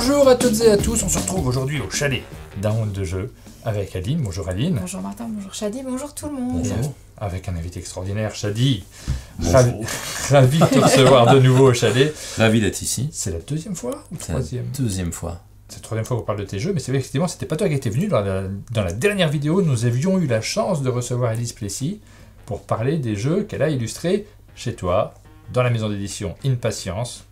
Bonjour à toutes et à tous, on se retrouve aujourd'hui au chalet d'un round de jeu avec Aline. Bonjour Aline. Bonjour Martin, bonjour Shadi, bonjour tout le monde. Bonjour. Avec un invité extraordinaire, Shadi. Ravi de te recevoir de nouveau au chalet. Ravi d'être ici. C'est la deuxième fois ou troisième? Deuxième fois. C'est la troisième fois qu'on parle de tes jeux, mais c'est vrai effectivement, c'était pas toi qui étais venu. Dans la dernière vidéo, nous avions eu la chance de recevoir Elise Plessis pour parler des jeux qu'elle a illustrés chez toi, dans la maison d'édition Impatience.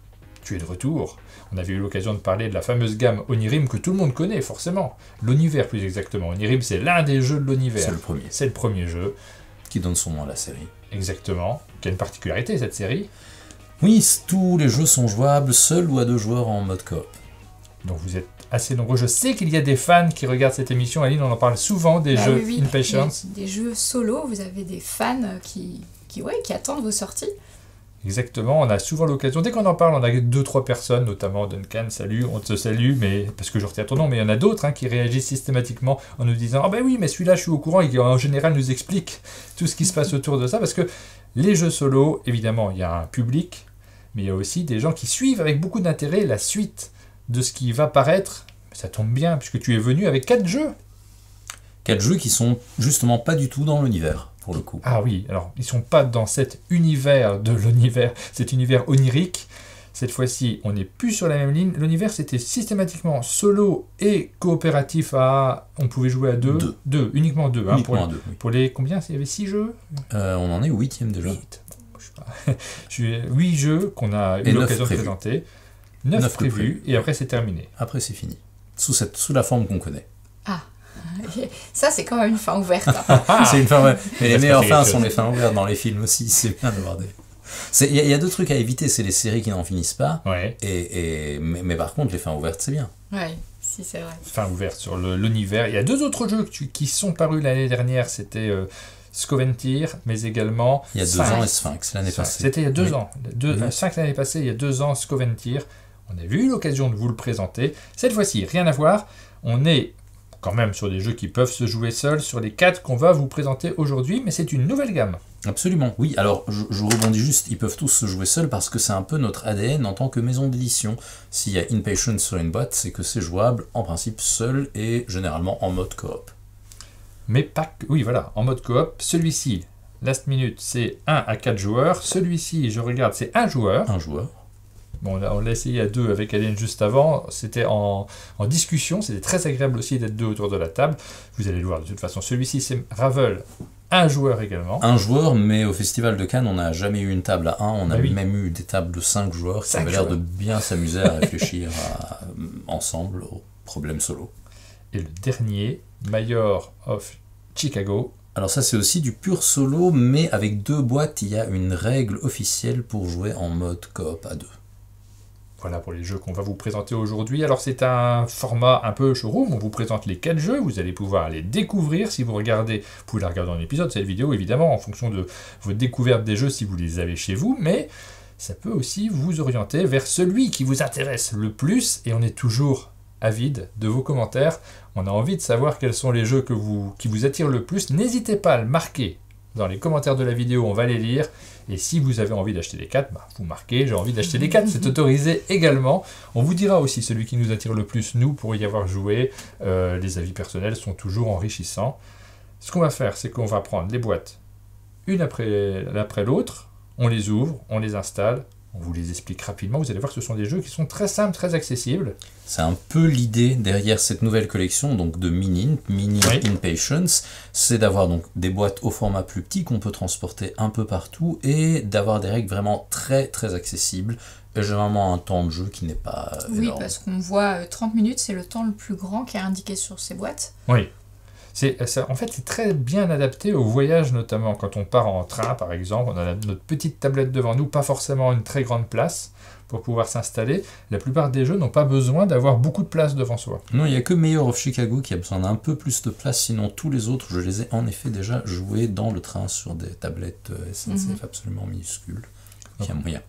Tu es de retour. On avait eu l'occasion de parler de la fameuse gamme Onirim que tout le monde connaît, forcément. L'Univers, plus exactement. Onirim, c'est l'un des jeux de l'Univers. C'est le premier. C'est le premier jeu. Qui donne son nom à la série. Exactement. Qui a une particularité, cette série. Oui, tous les jeux sont jouables, seuls ou à deux joueurs en mode coop. Donc vous êtes assez nombreux. Je sais qu'il y a des fans qui regardent cette émission. Aline, on en parle souvent des jeux Impatience. Des jeux solo, vous avez des fans qui attendent vos sorties. Exactement, on a souvent l'occasion, dès qu'on en parle, on a 2-3 personnes, notamment Duncan, salut, on te salue, mais parce que je retiens ton nom, mais il y en a d'autres qui réagissent systématiquement en nous disant « Ah ben oui, mais celui-là, je suis au courant » et qui en général nous explique tout ce qui se passe autour de ça, parce que les jeux solo, évidemment, il y a un public, mais il y a aussi des gens qui suivent avec beaucoup d'intérêt la suite de ce qui va paraître. Ça tombe bien, puisque tu es venu avec 4 jeux. 4 jeux qui sont justement pas du tout dans l'univers. Pour le coup. Ah oui, alors ils sont pas dans cet univers de l'univers, cet univers onirique. Cette fois-ci, on n'est plus sur la même ligne. L'univers, c'était systématiquement solo et coopératif à... On pouvait jouer à deux. Uniquement deux. Uniquement à deux, oui. Pour les... Combien? Il y avait 6 jeux on en est au 8e déjà. 8. Je sais pas. 8 jeux qu'on a eu l'occasion de présenter. 9 prévus, et après c'est terminé. Après c'est fini. Sous la forme qu'on connaît. Ah, ça c'est quand même une fin ouverte. C'est une fin ouverte. Mais les meilleures fins sont les fins ouvertes dans les films aussi, c'est bien de voir des... Il y a deux trucs à éviter, c'est les séries qui n'en finissent pas, ouais. mais par contre les fins ouvertes c'est bien. Ouais, si c'est vrai. Fin ouverte sur l'univers. Il y a 2 autres jeux qui sont parus l'année dernière, c'était Scoventir, mais également... Il y a 2 ans et Sphinx l'année passée. C'était il y a 2 ans. 5 l'année passée, il y a 2 ans, Scoventir. On a eu l'occasion de vous le présenter. Cette fois-ci, rien à voir, on est... quand même sur des jeux qui peuvent se jouer seuls, sur les 4 qu'on va vous présenter aujourd'hui, mais c'est une nouvelle gamme. Absolument, oui. Alors, je rebondis juste, ils peuvent tous se jouer seuls parce que c'est un peu notre ADN en tant que maison d'édition. S'il y a Impatience sur une boîte, c'est que c'est jouable en principe seul et généralement en mode coop. Mais pas que... Oui, voilà, en mode coop. Celui-ci, Last Minute, c'est 1 à 4 joueurs. Celui-ci, je regarde, c'est 1 joueur. 1 joueur. Bon, on l'a essayé à 2 avec Aline juste avant, c'était en discussion, c'était très agréable aussi d'être 2 autour de la table. Vous allez le voir de toute façon. Celui-ci, c'est Ravel, 1 joueur également. 1 joueur, mais au Festival de Cannes, on n'a jamais eu une table à 1, on a même eu des tables de 5 joueurs qui avaient l'air de bien s'amuser à réfléchir ensemble aux problèmes solo. Et le dernier, Mayor of Chicago. Alors ça c'est aussi du pur solo, mais avec 2 boîtes, il y a une règle officielle pour jouer en mode coop à 2. Voilà pour les jeux qu'on va vous présenter aujourd'hui. Alors c'est un format un peu showroom, on vous présente les 4 jeux, vous allez pouvoir les découvrir. Si vous regardez, vous pouvez la regarder en épisode, cette vidéo évidemment, en fonction de votre découverte des jeux si vous les avez chez vous, mais ça peut aussi vous orienter vers celui qui vous intéresse le plus, et on est toujours avide de vos commentaires. On a envie de savoir quels sont les jeux qui vous attirent le plus. N'hésitez pas à le marquer dans les commentaires de la vidéo, on va les lire. Et si vous avez envie d'acheter les 4, vous marquez, j'ai envie d'acheter les 4, c'est autorisé également. On vous dira aussi celui qui nous attire le plus, nous, pour y avoir joué. Les avis personnels sont toujours enrichissants. Ce qu'on va faire, c'est qu'on va prendre les boîtes, une après l'autre, on les ouvre, on les installe, on vous les explique rapidement. Vous allez voir que ce sont des jeux qui sont très simples, très accessibles. C'est un peu l'idée derrière cette nouvelle collection donc de Mini Impatience, c'est d'avoir donc des boîtes au format plus petit qu'on peut transporter un peu partout et d'avoir des règles vraiment très très accessibles et généralement un temps de jeu qui n'est pas énorme. Oui, parce qu'on voit 30 minutes, c'est le temps le plus grand qui est indiqué sur ces boîtes. Oui. En fait, c'est très bien adapté au voyage, notamment quand on part en train, par exemple. On a notre petite tablette devant nous, pas forcément une très grande place pour pouvoir s'installer. La plupart des jeux n'ont pas besoin d'avoir beaucoup de place devant soi. Non, il n'y a que Mayor of Chicago qui a besoin d'un peu plus de place, sinon tous les autres, je les ai en effet déjà joués dans le train sur des tablettes SNCF absolument minuscules. Il y a moyen.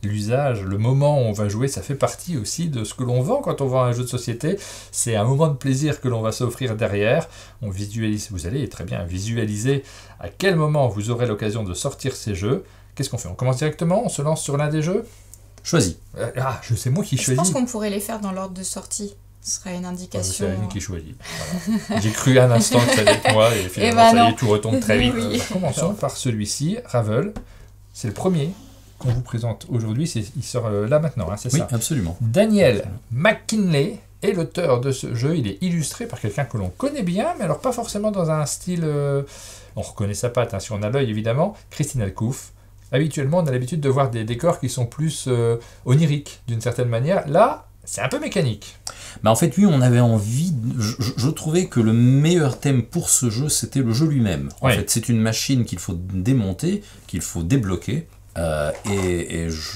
L'usage, le moment où on va jouer, ça fait partie aussi de ce que l'on vend quand on vend un jeu de société. C'est un moment de plaisir que l'on va s'offrir derrière. On visualise, vous allez très bien visualiser à quel moment vous aurez l'occasion de sortir ces jeux. Qu'est-ce qu'on fait? On commence directement, on se lance sur l'un des jeux? Choisis. C'est moi qui Je choisis. pense qu'on pourrait les faire dans l'ordre de sortie. Ce serait une indication. C'est Anne qui choisit. Voilà. J'ai cru un instant que ça allait être moi, et finalement, ça y est, tout retombe très vite. Oui. Commençons par celui-ci, Ravel. C'est le premier qu'on vous présente aujourd'hui. Il sort là maintenant, hein, c'est Oui, ça. absolument. Daniel McKinley est l'auteur de ce jeu. Il est illustré par quelqu'un que l'on connaît bien, mais alors pas forcément dans un style... on reconnaît sa patte, hein, si on a l'œil évidemment. Christine Alcouf. Habituellement, on a l'habitude de voir des décors qui sont plus oniriques, d'une certaine manière. Là, c'est un peu mécanique. En fait, oui, on avait envie... Je trouvais que le meilleur thème pour ce jeu, c'était le jeu lui-même. En fait, c'est une machine qu'il faut démonter, qu'il faut débloquer.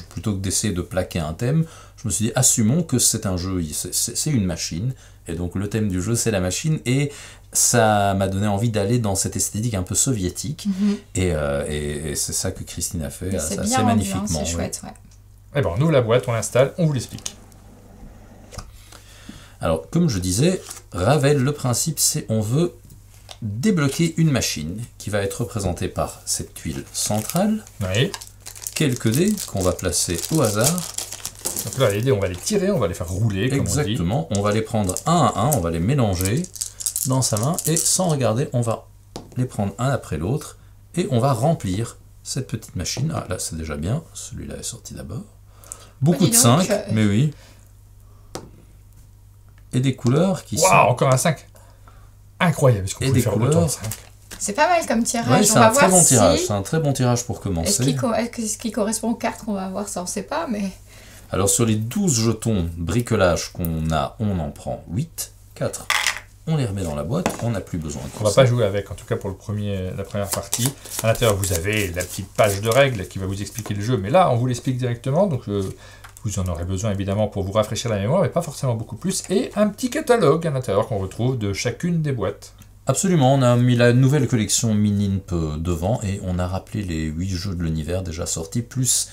Plutôt que d'essayer de plaquer un thème, je me suis dit, assumons que c'est un jeu, c'est une machine. Et donc, le thème du jeu, c'est la machine. Et ça m'a donné envie d'aller dans cette esthétique un peu soviétique. Et c'est ça que Christine a fait assez magnifiquement. C'est chouette, ouais. Eh ben, on ouvre la boîte, on l'installe, on vous l'explique. Alors, comme je disais, Ravel, le principe, c'est on veut débloquer une machine qui va être représentée par cette tuile centrale, quelques dés qu'on va placer au hasard. Donc là, les dés, on va les tirer, on va les faire rouler, comme exactement, on va les prendre un à un, on va les mélanger dans sa main, et sans regarder, on va les prendre un après l'autre, et on va remplir cette petite machine. Ah, là, c'est déjà bien, celui-là est sorti d'abord. Beaucoup de 5, mais oui. Et des couleurs qui sont... encore un 5. Incroyable, ce qu'on peut faire autant de 5. C'est pas mal comme tirage. Ouais, c'est un très bon tirage. C'est un très bon tirage pour commencer. Est-ce qu'il correspond aux cartes qu'on va avoir? Ça, on sait pas, mais... Alors, sur les 12 jetons bricolage qu'on a, on en prend 8, 4. On les remet dans la boîte, on n'a plus besoin de ça. On va pas jouer avec, en tout cas pour la première partie. À l'intérieur, vous avez la petite page de règles qui va vous expliquer le jeu, mais là, on vous l'explique directement, donc vous en aurez besoin évidemment pour vous rafraîchir la mémoire, mais pas forcément beaucoup plus. Et un petit catalogue à l'intérieur qu'on retrouve de chacune des boîtes. Absolument, on a mis la nouvelle collection Minimp devant, et on a rappelé les 8 jeux de l'univers déjà sortis, plus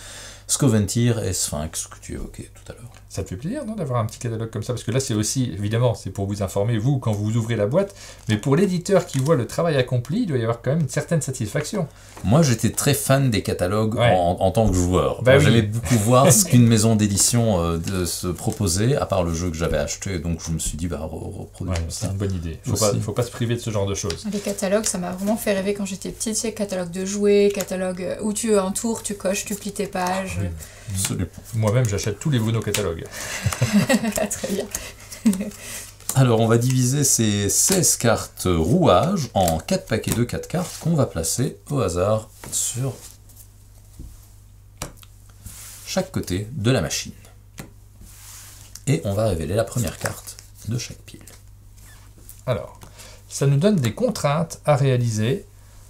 Scoventir et Sphinx que tu évoquais tout à l'heure. Ça te fait plaisir, non, d'avoir un petit catalogue comme ça? Parce que là, c'est aussi, évidemment, c'est pour vous informer, vous, quand vous ouvrez la boîte, mais pour l'éditeur qui voit le travail accompli, il doit y avoir quand même une certaine satisfaction. Moi, j'étais très fan des catalogues en tant que joueur. J'aimais beaucoup voir ce qu'une maison d'édition se proposait, à part le jeu que j'avais acheté, donc je me suis dit, reproduire ça. C'est une bonne idée. Il ne faut pas se priver de ce genre de choses. Les catalogues, ça m'a vraiment fait rêver quand j'étais petite. C'est catalogue de jouets, catalogue où tu entoures, tu coches, tu plies tes pages. Oui. Moi-même, j'achète tous les Bruno catalogues. Très bien. Alors, on va diviser ces 16 cartes rouage en 4 paquets de 4 cartes qu'on va placer au hasard sur chaque côté de la machine. Et on va révéler la première carte de chaque pile. Alors, ça nous donne des contraintes à réaliser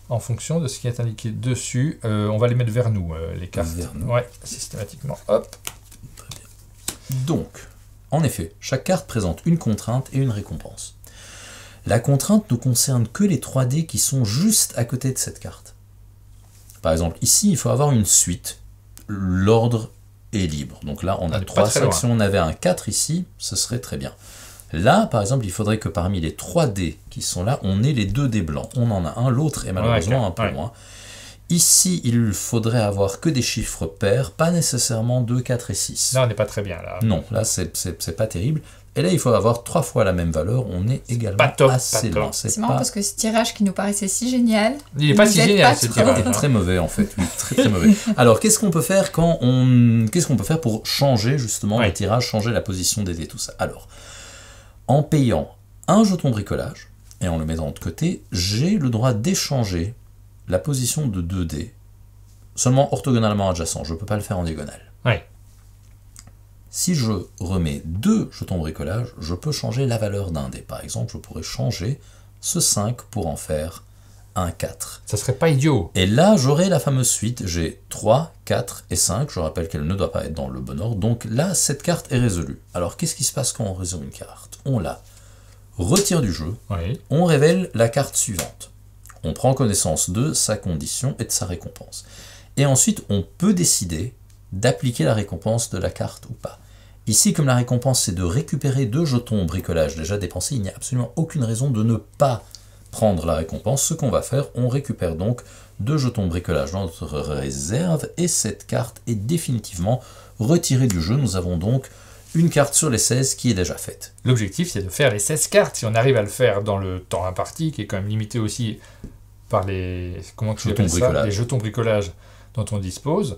en fonction de ce qui est indiqué dessus. On va les mettre vers nous, les cartes. Vers nous. Ouais, systématiquement. Hop. Très bien. Donc, en effet, chaque carte présente une contrainte et une récompense. La contrainte ne concerne que les 3 dés qui sont juste à côté de cette carte. Par exemple, ici, il faut avoir une suite. L'ordre est libre. Donc là, on a 3 5. Si on avait un 4 ici, ce serait très bien. Là, par exemple, il faudrait que parmi les 3 dés qui sont là, on ait les 2 dés blancs. On en a un, l'autre est malheureusement un peu loin. Ici, il faudrait avoir que des chiffres pairs, pas nécessairement 2, 4 et 6. Là, on n'est pas très bien. Là. Non, là, c'est pas terrible. Et là, il faut avoir 3 fois la même valeur. On est également assez loin. C'est marrant parce que ce tirage qui nous paraissait si génial... Il n'est pas si génial, ce tirage. Il est très mauvais, en fait. Oui, très, très mauvais. Alors, qu'est-ce qu'on peut faire qu'est-ce qu'on peut faire pour changer, justement, le tirage, changer la position des dés, tout ça? Alors, en payant un jeton bricolage et en le mettant de côté, j'ai le droit d'échanger la position de 2 dés, seulement orthogonalement adjacents. Je ne peux pas le faire en diagonale. Si je remets 2 jetons bricolage, je peux changer la valeur d'un dé. Par exemple, je pourrais changer ce 5 pour en faire un 4. Ça serait pas idiot. Et là, j'aurai la fameuse suite. J'ai 3, 4 et 5. Je rappelle qu'elle ne doit pas être dans le bon ordre. Donc là, cette carte est résolue. Alors, qu'est-ce qui se passe quand on résout une carte? On la retire du jeu. On révèle la carte suivante. On prend connaissance de sa condition et de sa récompense. Et ensuite, on peut décider d'appliquer la récompense de la carte ou pas. Ici, comme la récompense, c'est de récupérer 2 jetons bricolage déjà dépensés, il n'y a absolument aucune raison de ne pas prendre la récompense, ce qu'on va faire, on récupère donc 2 jetons bricolage dans notre réserve et cette carte est définitivement retirée du jeu. Nous avons donc une carte sur les 16 qui est déjà faite. L'objectif, c'est de faire les 16 cartes. Si on arrive à le faire dans le temps imparti, qui est quand même limité aussi par les, comment tu appelles ça, les jetons bricolage dont on dispose,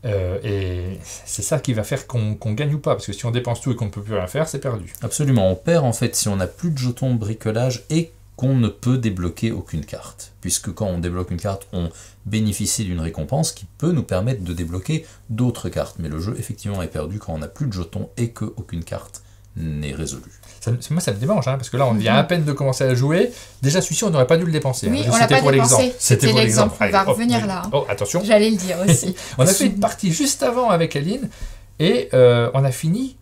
et c'est ça qui va faire qu'on gagne ou pas, parce que si on dépense tout et qu'on ne peut plus rien faire, c'est perdu. Absolument, on perd en fait si on n'a plus de jetons bricolage et qu'on ne peut débloquer aucune carte, puisque quand on débloque une carte, on bénéficie d'une récompense qui peut nous permettre de débloquer d'autres cartes, mais le jeu effectivement est perdu quand on n'a plus de jetons et qu'aucune carte n'est résolue. Moi, ça me démange, hein, parce que là, on vient à peine de commencer à jouer. Déjà, celui-ci, on n'aurait pas dû le dépenser. Oui, hein. on l'a pas dépensé. C'était l'exemple. On va Allez, revenir là. Oh, attention. J'allais le dire aussi. On a fait une partie juste avant avec Aline, et on a fini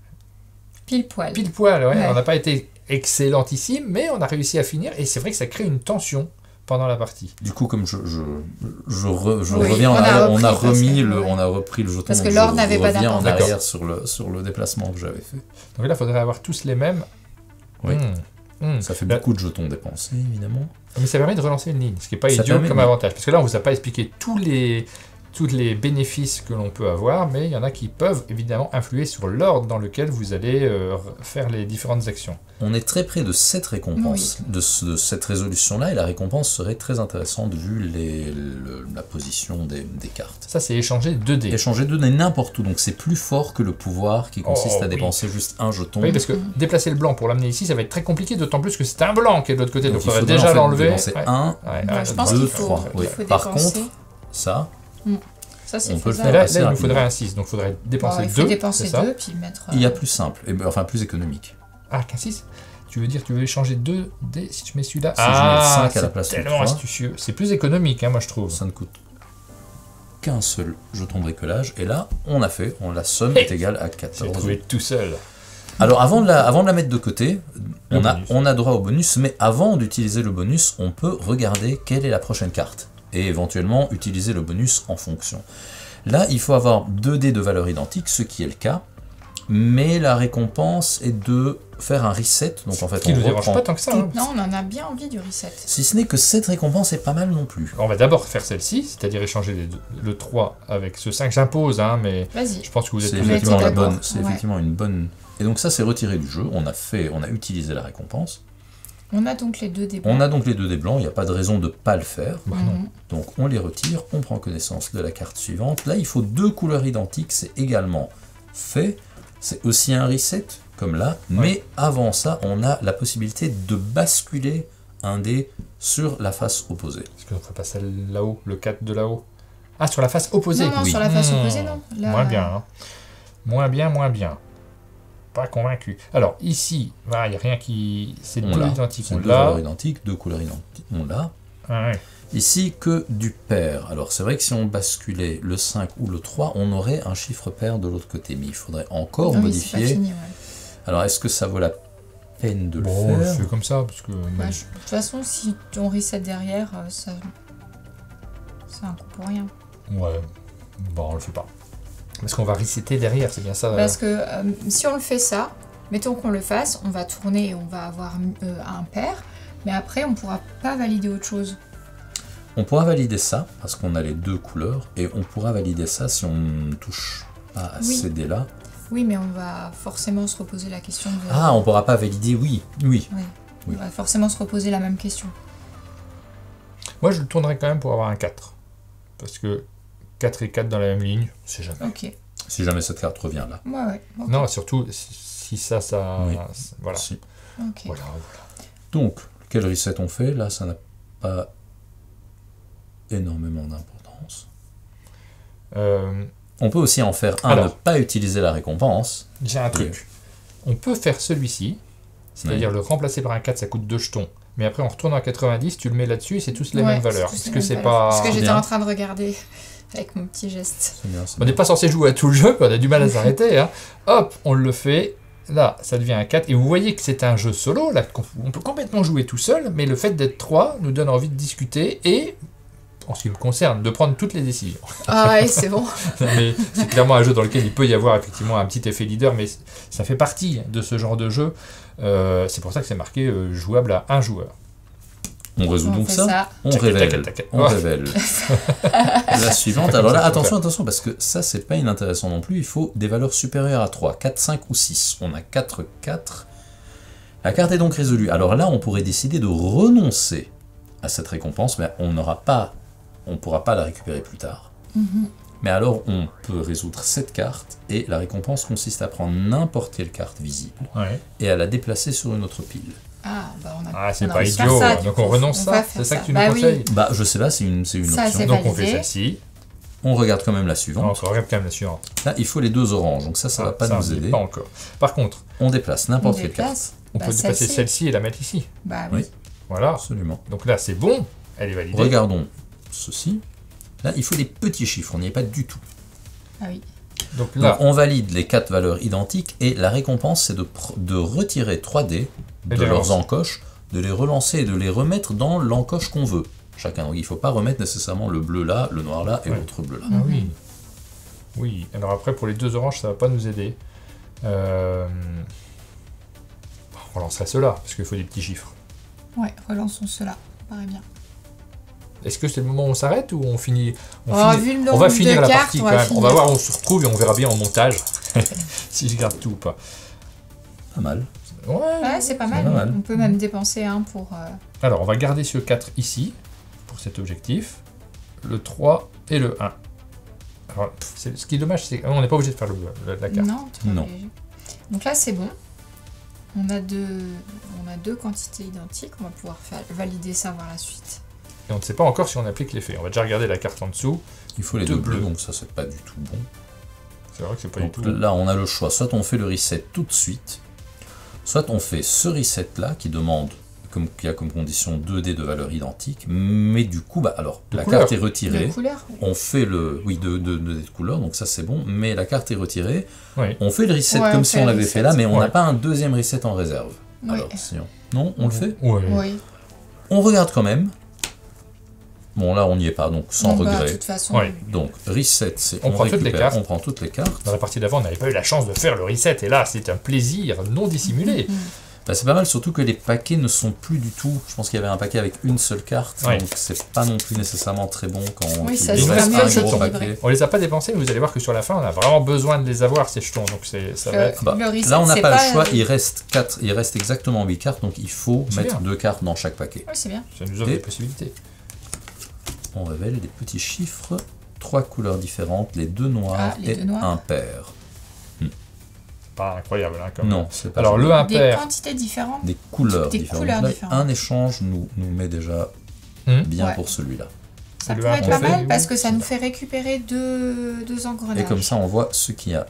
pile poil. Pile poil, ouais. Ouais. On n'a pas été excellentissime, mais on a réussi à finir, et c'est vrai que ça crée une tension pendant la partie. Du coup, comme je Oui, reviens en arrière, on a repris le jeton. Parce que donc l'ordre n'avait pas je reviens en d'importance. arrière sur le déplacement que j'avais fait. Donc là, il faudrait avoir tous les mêmes. Oui. Mmh. Ça fait beaucoup de jetons dépensés, évidemment. Mais ça permet de relancer une ligne, ce qui n'est pas Ça idiot permet, comme oui. avantage. Parce que là, on ne vous a pas expliqué tous les bénéfices que l'on peut avoir, mais il y en a qui peuvent évidemment influer sur l'ordre dans lequel vous allez faire les différentes actions. On est très près de cette récompense, de cette résolution-là, et la récompense serait très intéressante vu la position des cartes. Ça, c'est échanger 2 dés. Échanger 2 dés n'importe où, donc c'est plus fort que le pouvoir qui consiste à dépenser juste un jeton. Oui, parce que déplacer le blanc pour l'amener ici, ça va être très compliqué, d'autant plus que c'est un blanc qui est de l'autre côté, donc il faudrait déjà en fait l'enlever. dépenser un, Je pense 2, qu'il faut, 3. il faut Par dépenser. contre, ça, Ça, c'est on peut le faisable. Mais là, assez il nous rapidement. faudrait un 6, donc il faudrait dépenser Il faut 2. dépenser 2 puis mettre. il y a plus simple, enfin plus économique. Ah, qu'un 6 tu veux dire, tu veux échanger 2 dés si tu mets celui-là? Si je mets le 5 à la place c'est du tellement 3. astucieux. C'est plus économique, hein, moi je trouve. Ça ne coûte qu'un seul jeton de bricolage, et là, on a fait, la somme est égale à J'ai 14. trouvé tout seul. Alors avant de la mettre de côté, Le on bonus. a droit au bonus, mais avant d'utiliser le bonus, on peut regarder quelle est la prochaine carte, et éventuellement utiliser le bonus en fonction. Là, il faut avoir 2 dés de valeur identique, ce qui est le cas, mais la récompense est de faire un reset, donc en fait Qui on nous dérange reprend, pas tant que ça. Hein. Non, on en a bien envie du reset. si ce n'est que cette récompense est pas mal non plus. On va d'abord faire celle-ci, c'est-à-dire échanger le 3 avec ce 5. J'impose, hein, mais Vas-y. je pense que vous êtes C'est tous effectivement, été la d'accord. bonne, c'est Ouais. effectivement une bonne... Et donc ça c'est retiré du jeu, on a utilisé la récompense. On a donc les 2 dés On blancs. a donc les 2 dés blancs, il n'y a pas de raison de ne pas le faire. Bah non. Donc on les retire, on prend connaissance de la carte suivante. Là il faut 2 couleurs identiques, c'est également fait. C'est aussi un reset, comme là. Mais avant ça, on a la possibilité de basculer un dé sur la face opposée. Est-ce qu'on ne ferait pas celle là-haut, le 4 de là-haut? Ah, sur la face opposée. Non, oui. sur la face opposée, non. Là, Moins bien. Hein. Moins bien. Pas convaincu. Alors, ici, il n'y a rien qui... C'est On 2 l'a. identiques. C'est On 2 l'a. valeurs identiques, 2 couleurs identiques. On l'a. Ah, ouais. Ici, que du pair. Alors, c'est vrai que si on basculait le 5 ou le 3, on aurait un chiffre pair de l'autre côté. Mais il faudrait encore oui, c'est pas modifier. fini, ouais. Alors, est-ce que ça vaut la peine de le Bon, faire? c'est comme ça, parce que... Bah, de toute façon, si on reset derrière, ça... c'est un coup pour rien. Ouais, bon, on le fait pas. Parce qu'on va resetter derrière, c'est bien ça. Parce que si on le fait ça, mettons qu'on le fasse, on va tourner et on va avoir un pair, mais après on pourra pas valider autre chose. On pourra valider ça, parce qu'on a les 2 couleurs, et on pourra valider ça si on ne touche pas à Oui. ces dés-là. Oui, mais on va forcément se reposer la question de... Ah, on pourra pas valider, oui. Ouais. Oui. On va forcément se reposer la même question. Moi, je le tournerais quand même pour avoir un 4. Parce que 4 et 4 dans la même ligne, c'est jamais. Ok. Si jamais cette carte revient là. Ouais. Ok. Non, surtout, si ça... Oui. Voilà. Si. Ok. Voilà. Donc, quel reset on fait? Là, ça n'a pas énormément d'importance. On peut aussi en faire un, Alors. ne pas utiliser la récompense. J'ai un truc. On peut faire celui-ci, c'est-à-dire le remplacer par un 4, ça coûte 2 jetons. Mais après, en retournant à 90, tu le mets là-dessus et c'est tous les Ouais, mêmes valeurs. c'est tous Est-ce les que mêmes c'est valeurs. pas... Parce que j'étais bien. en train de regarder avec mon petit geste. C'est bien, c'est On n'est bien. pas censé jouer à tout le jeu, on a du mal à s'arrêter. Hein. Hop, on le fait. Là, ça devient un 4. Et vous voyez que c'est un jeu solo. Là, on peut complètement jouer tout seul, mais le fait d'être 3 nous donne envie de discuter et, en ce qui me concerne, de prendre toutes les décisions. Ah ouais, c'est bon. Non, mais c'est clairement un jeu dans lequel il peut y avoir effectivement un petit effet leader, mais ça fait partie de ce genre de jeu. C'est pour ça que c'est marqué jouable à un joueur. On résout donc fait ça. On Tac, révèle. tac, tac, tac. On Ouais. révèle. La suivante. Alors là, attention, parce que ça, c'est pas inintéressant non plus. Il faut des valeurs supérieures à 3, 4, 5 ou 6. On a 4, 4. La carte est donc résolue. Alors là, on pourrait décider de renoncer à cette récompense, mais on pourra pas la récupérer plus tard. Mais alors, on peut résoudre cette carte, et la récompense consiste à prendre n'importe quelle carte visible Ouais. et à la déplacer sur une autre pile. Ah, bah on a. Ah, c'est on a pas envie de faire idiot. ça, du Donc coup. on renonce va ça. faire C'est ça que tu Bah nous oui. conseilles. Bah, je sais pas, c'est une Ça, option. c'est Donc on fait validé. celle-ci. On regarde quand même la Non, suivante. on regarde quand même la suivante. Là, il faut les 2 oranges, donc ça va pas ça, nous on y est aider. Pas encore. Par contre, On déplace n'importe On quelle carte. déplace. on Bah, peut dépasser celle-ci. celle-ci et la mettre ici. Bah oui. Oui. Voilà. Absolument. Donc là, c'est bon. Elle est validée. Regardons ceci. Là, il faut des petits chiffres, on n'y est pas du tout. Ah oui. Donc Donc, là, on valide les 4 valeurs identiques et la récompense, c'est de retirer 3 dés de les leurs relancer. encoches, de les relancer et de les remettre dans l'encoche qu'on veut. Chacun. Donc, il ne faut pas remettre nécessairement le bleu là, le noir là et Ouais. l'autre bleu là. ah oui. Oui. Alors après, pour les 2 oranges, ça va pas nous aider. On relancerait ceux-là, parce qu'il faut des petits chiffres. Ouais, relançons cela. Ça paraît bien. Est-ce que c'est le moment où on s'arrête ou on finit, Oh, vu le on va nombre finir de la cartes, partie on quand va même. On finir. va voir où on se retrouve et on verra bien en montage si je garde tout ou pas. Pas mal. Ouais, c'est pas mal. pas mal. On peut même dépenser un pour. Alors, on va garder ce 4 ici, pour cet objectif, le 3 et le 1. Alors, ce qui est dommage, c'est qu'on n'est pas obligé de faire la carte. Non, tu peux Non. obligé. Donc là, c'est bon. On a deux quantités identiques. On va pouvoir valider ça par la suite. Et on ne sait pas encore si on applique l'effet. On va déjà regarder la carte en dessous. Il faut les Deux 2 bleus, bleus. donc ça, c'est pas du tout bon. C'est vrai que c'est pas Donc du tout... là, on a le choix. Soit on fait le reset tout de suite, soit on fait ce reset-là qui a comme condition 2 dés de valeur identique, mais du coup, alors, De la couleur. carte est De retirée. couleur. On fait le... Oui, 2 dés de couleur, donc ça c'est bon, mais la carte est retirée. Oui. On fait le reset Ouais, comme on si fait on le l'avait reset. fait là, mais on n'a Ouais. pas un deuxième reset en réserve. Oui. Alors, si on... Non, on le fait. Ouais. Oui. On regarde quand même. Bon, là, on n'y est pas, donc sans Bon, bah, regret. de toute façon. Ouais. Donc, reset, c'est On prend toutes les récupère, cartes. on prend toutes les cartes. Dans la partie d'avant, on n'avait pas eu la chance de faire le reset. Et là, c'est un plaisir non dissimulé. Bah, c'est pas mal, surtout que les paquets ne sont plus du tout. Je pense qu'il y avait un paquet avec une seule carte, Ouais. donc c'est pas non plus nécessairement très bon quand Oui, il ça nous se reste fait un mieux gros s'équilibrer. paquet. On les a pas dépensés, mais vous allez voir que sur la fin, on a vraiment besoin de les avoir, ces jetons. Donc ça va être... Bah, Le reset, là, on n'a c'est pas pas- le choix, il reste exactement 8 cartes, donc il faut C'est mettre bien. 2 cartes dans chaque paquet. Oui, c'est bien. Ça nous offre Et- des possibilités. On révèle des petits chiffres, 3 couleurs différentes, les 2 noirs Ah, les et deux noirs. un pair. Pas incroyable, hein, comme... Non, c'est pas Alors, joli. le Des impair... quantités différentes. Des couleurs Des différentes. couleurs Là, différentes. un échange nous met déjà Hmm. bien Ouais. pour celui-là. Ça Le pourrait être un pas qu'on fait, mal parce oui, que ça c'est nous ça. fait récupérer deux engrenages. Et comme ça, on voit ce qu'il y a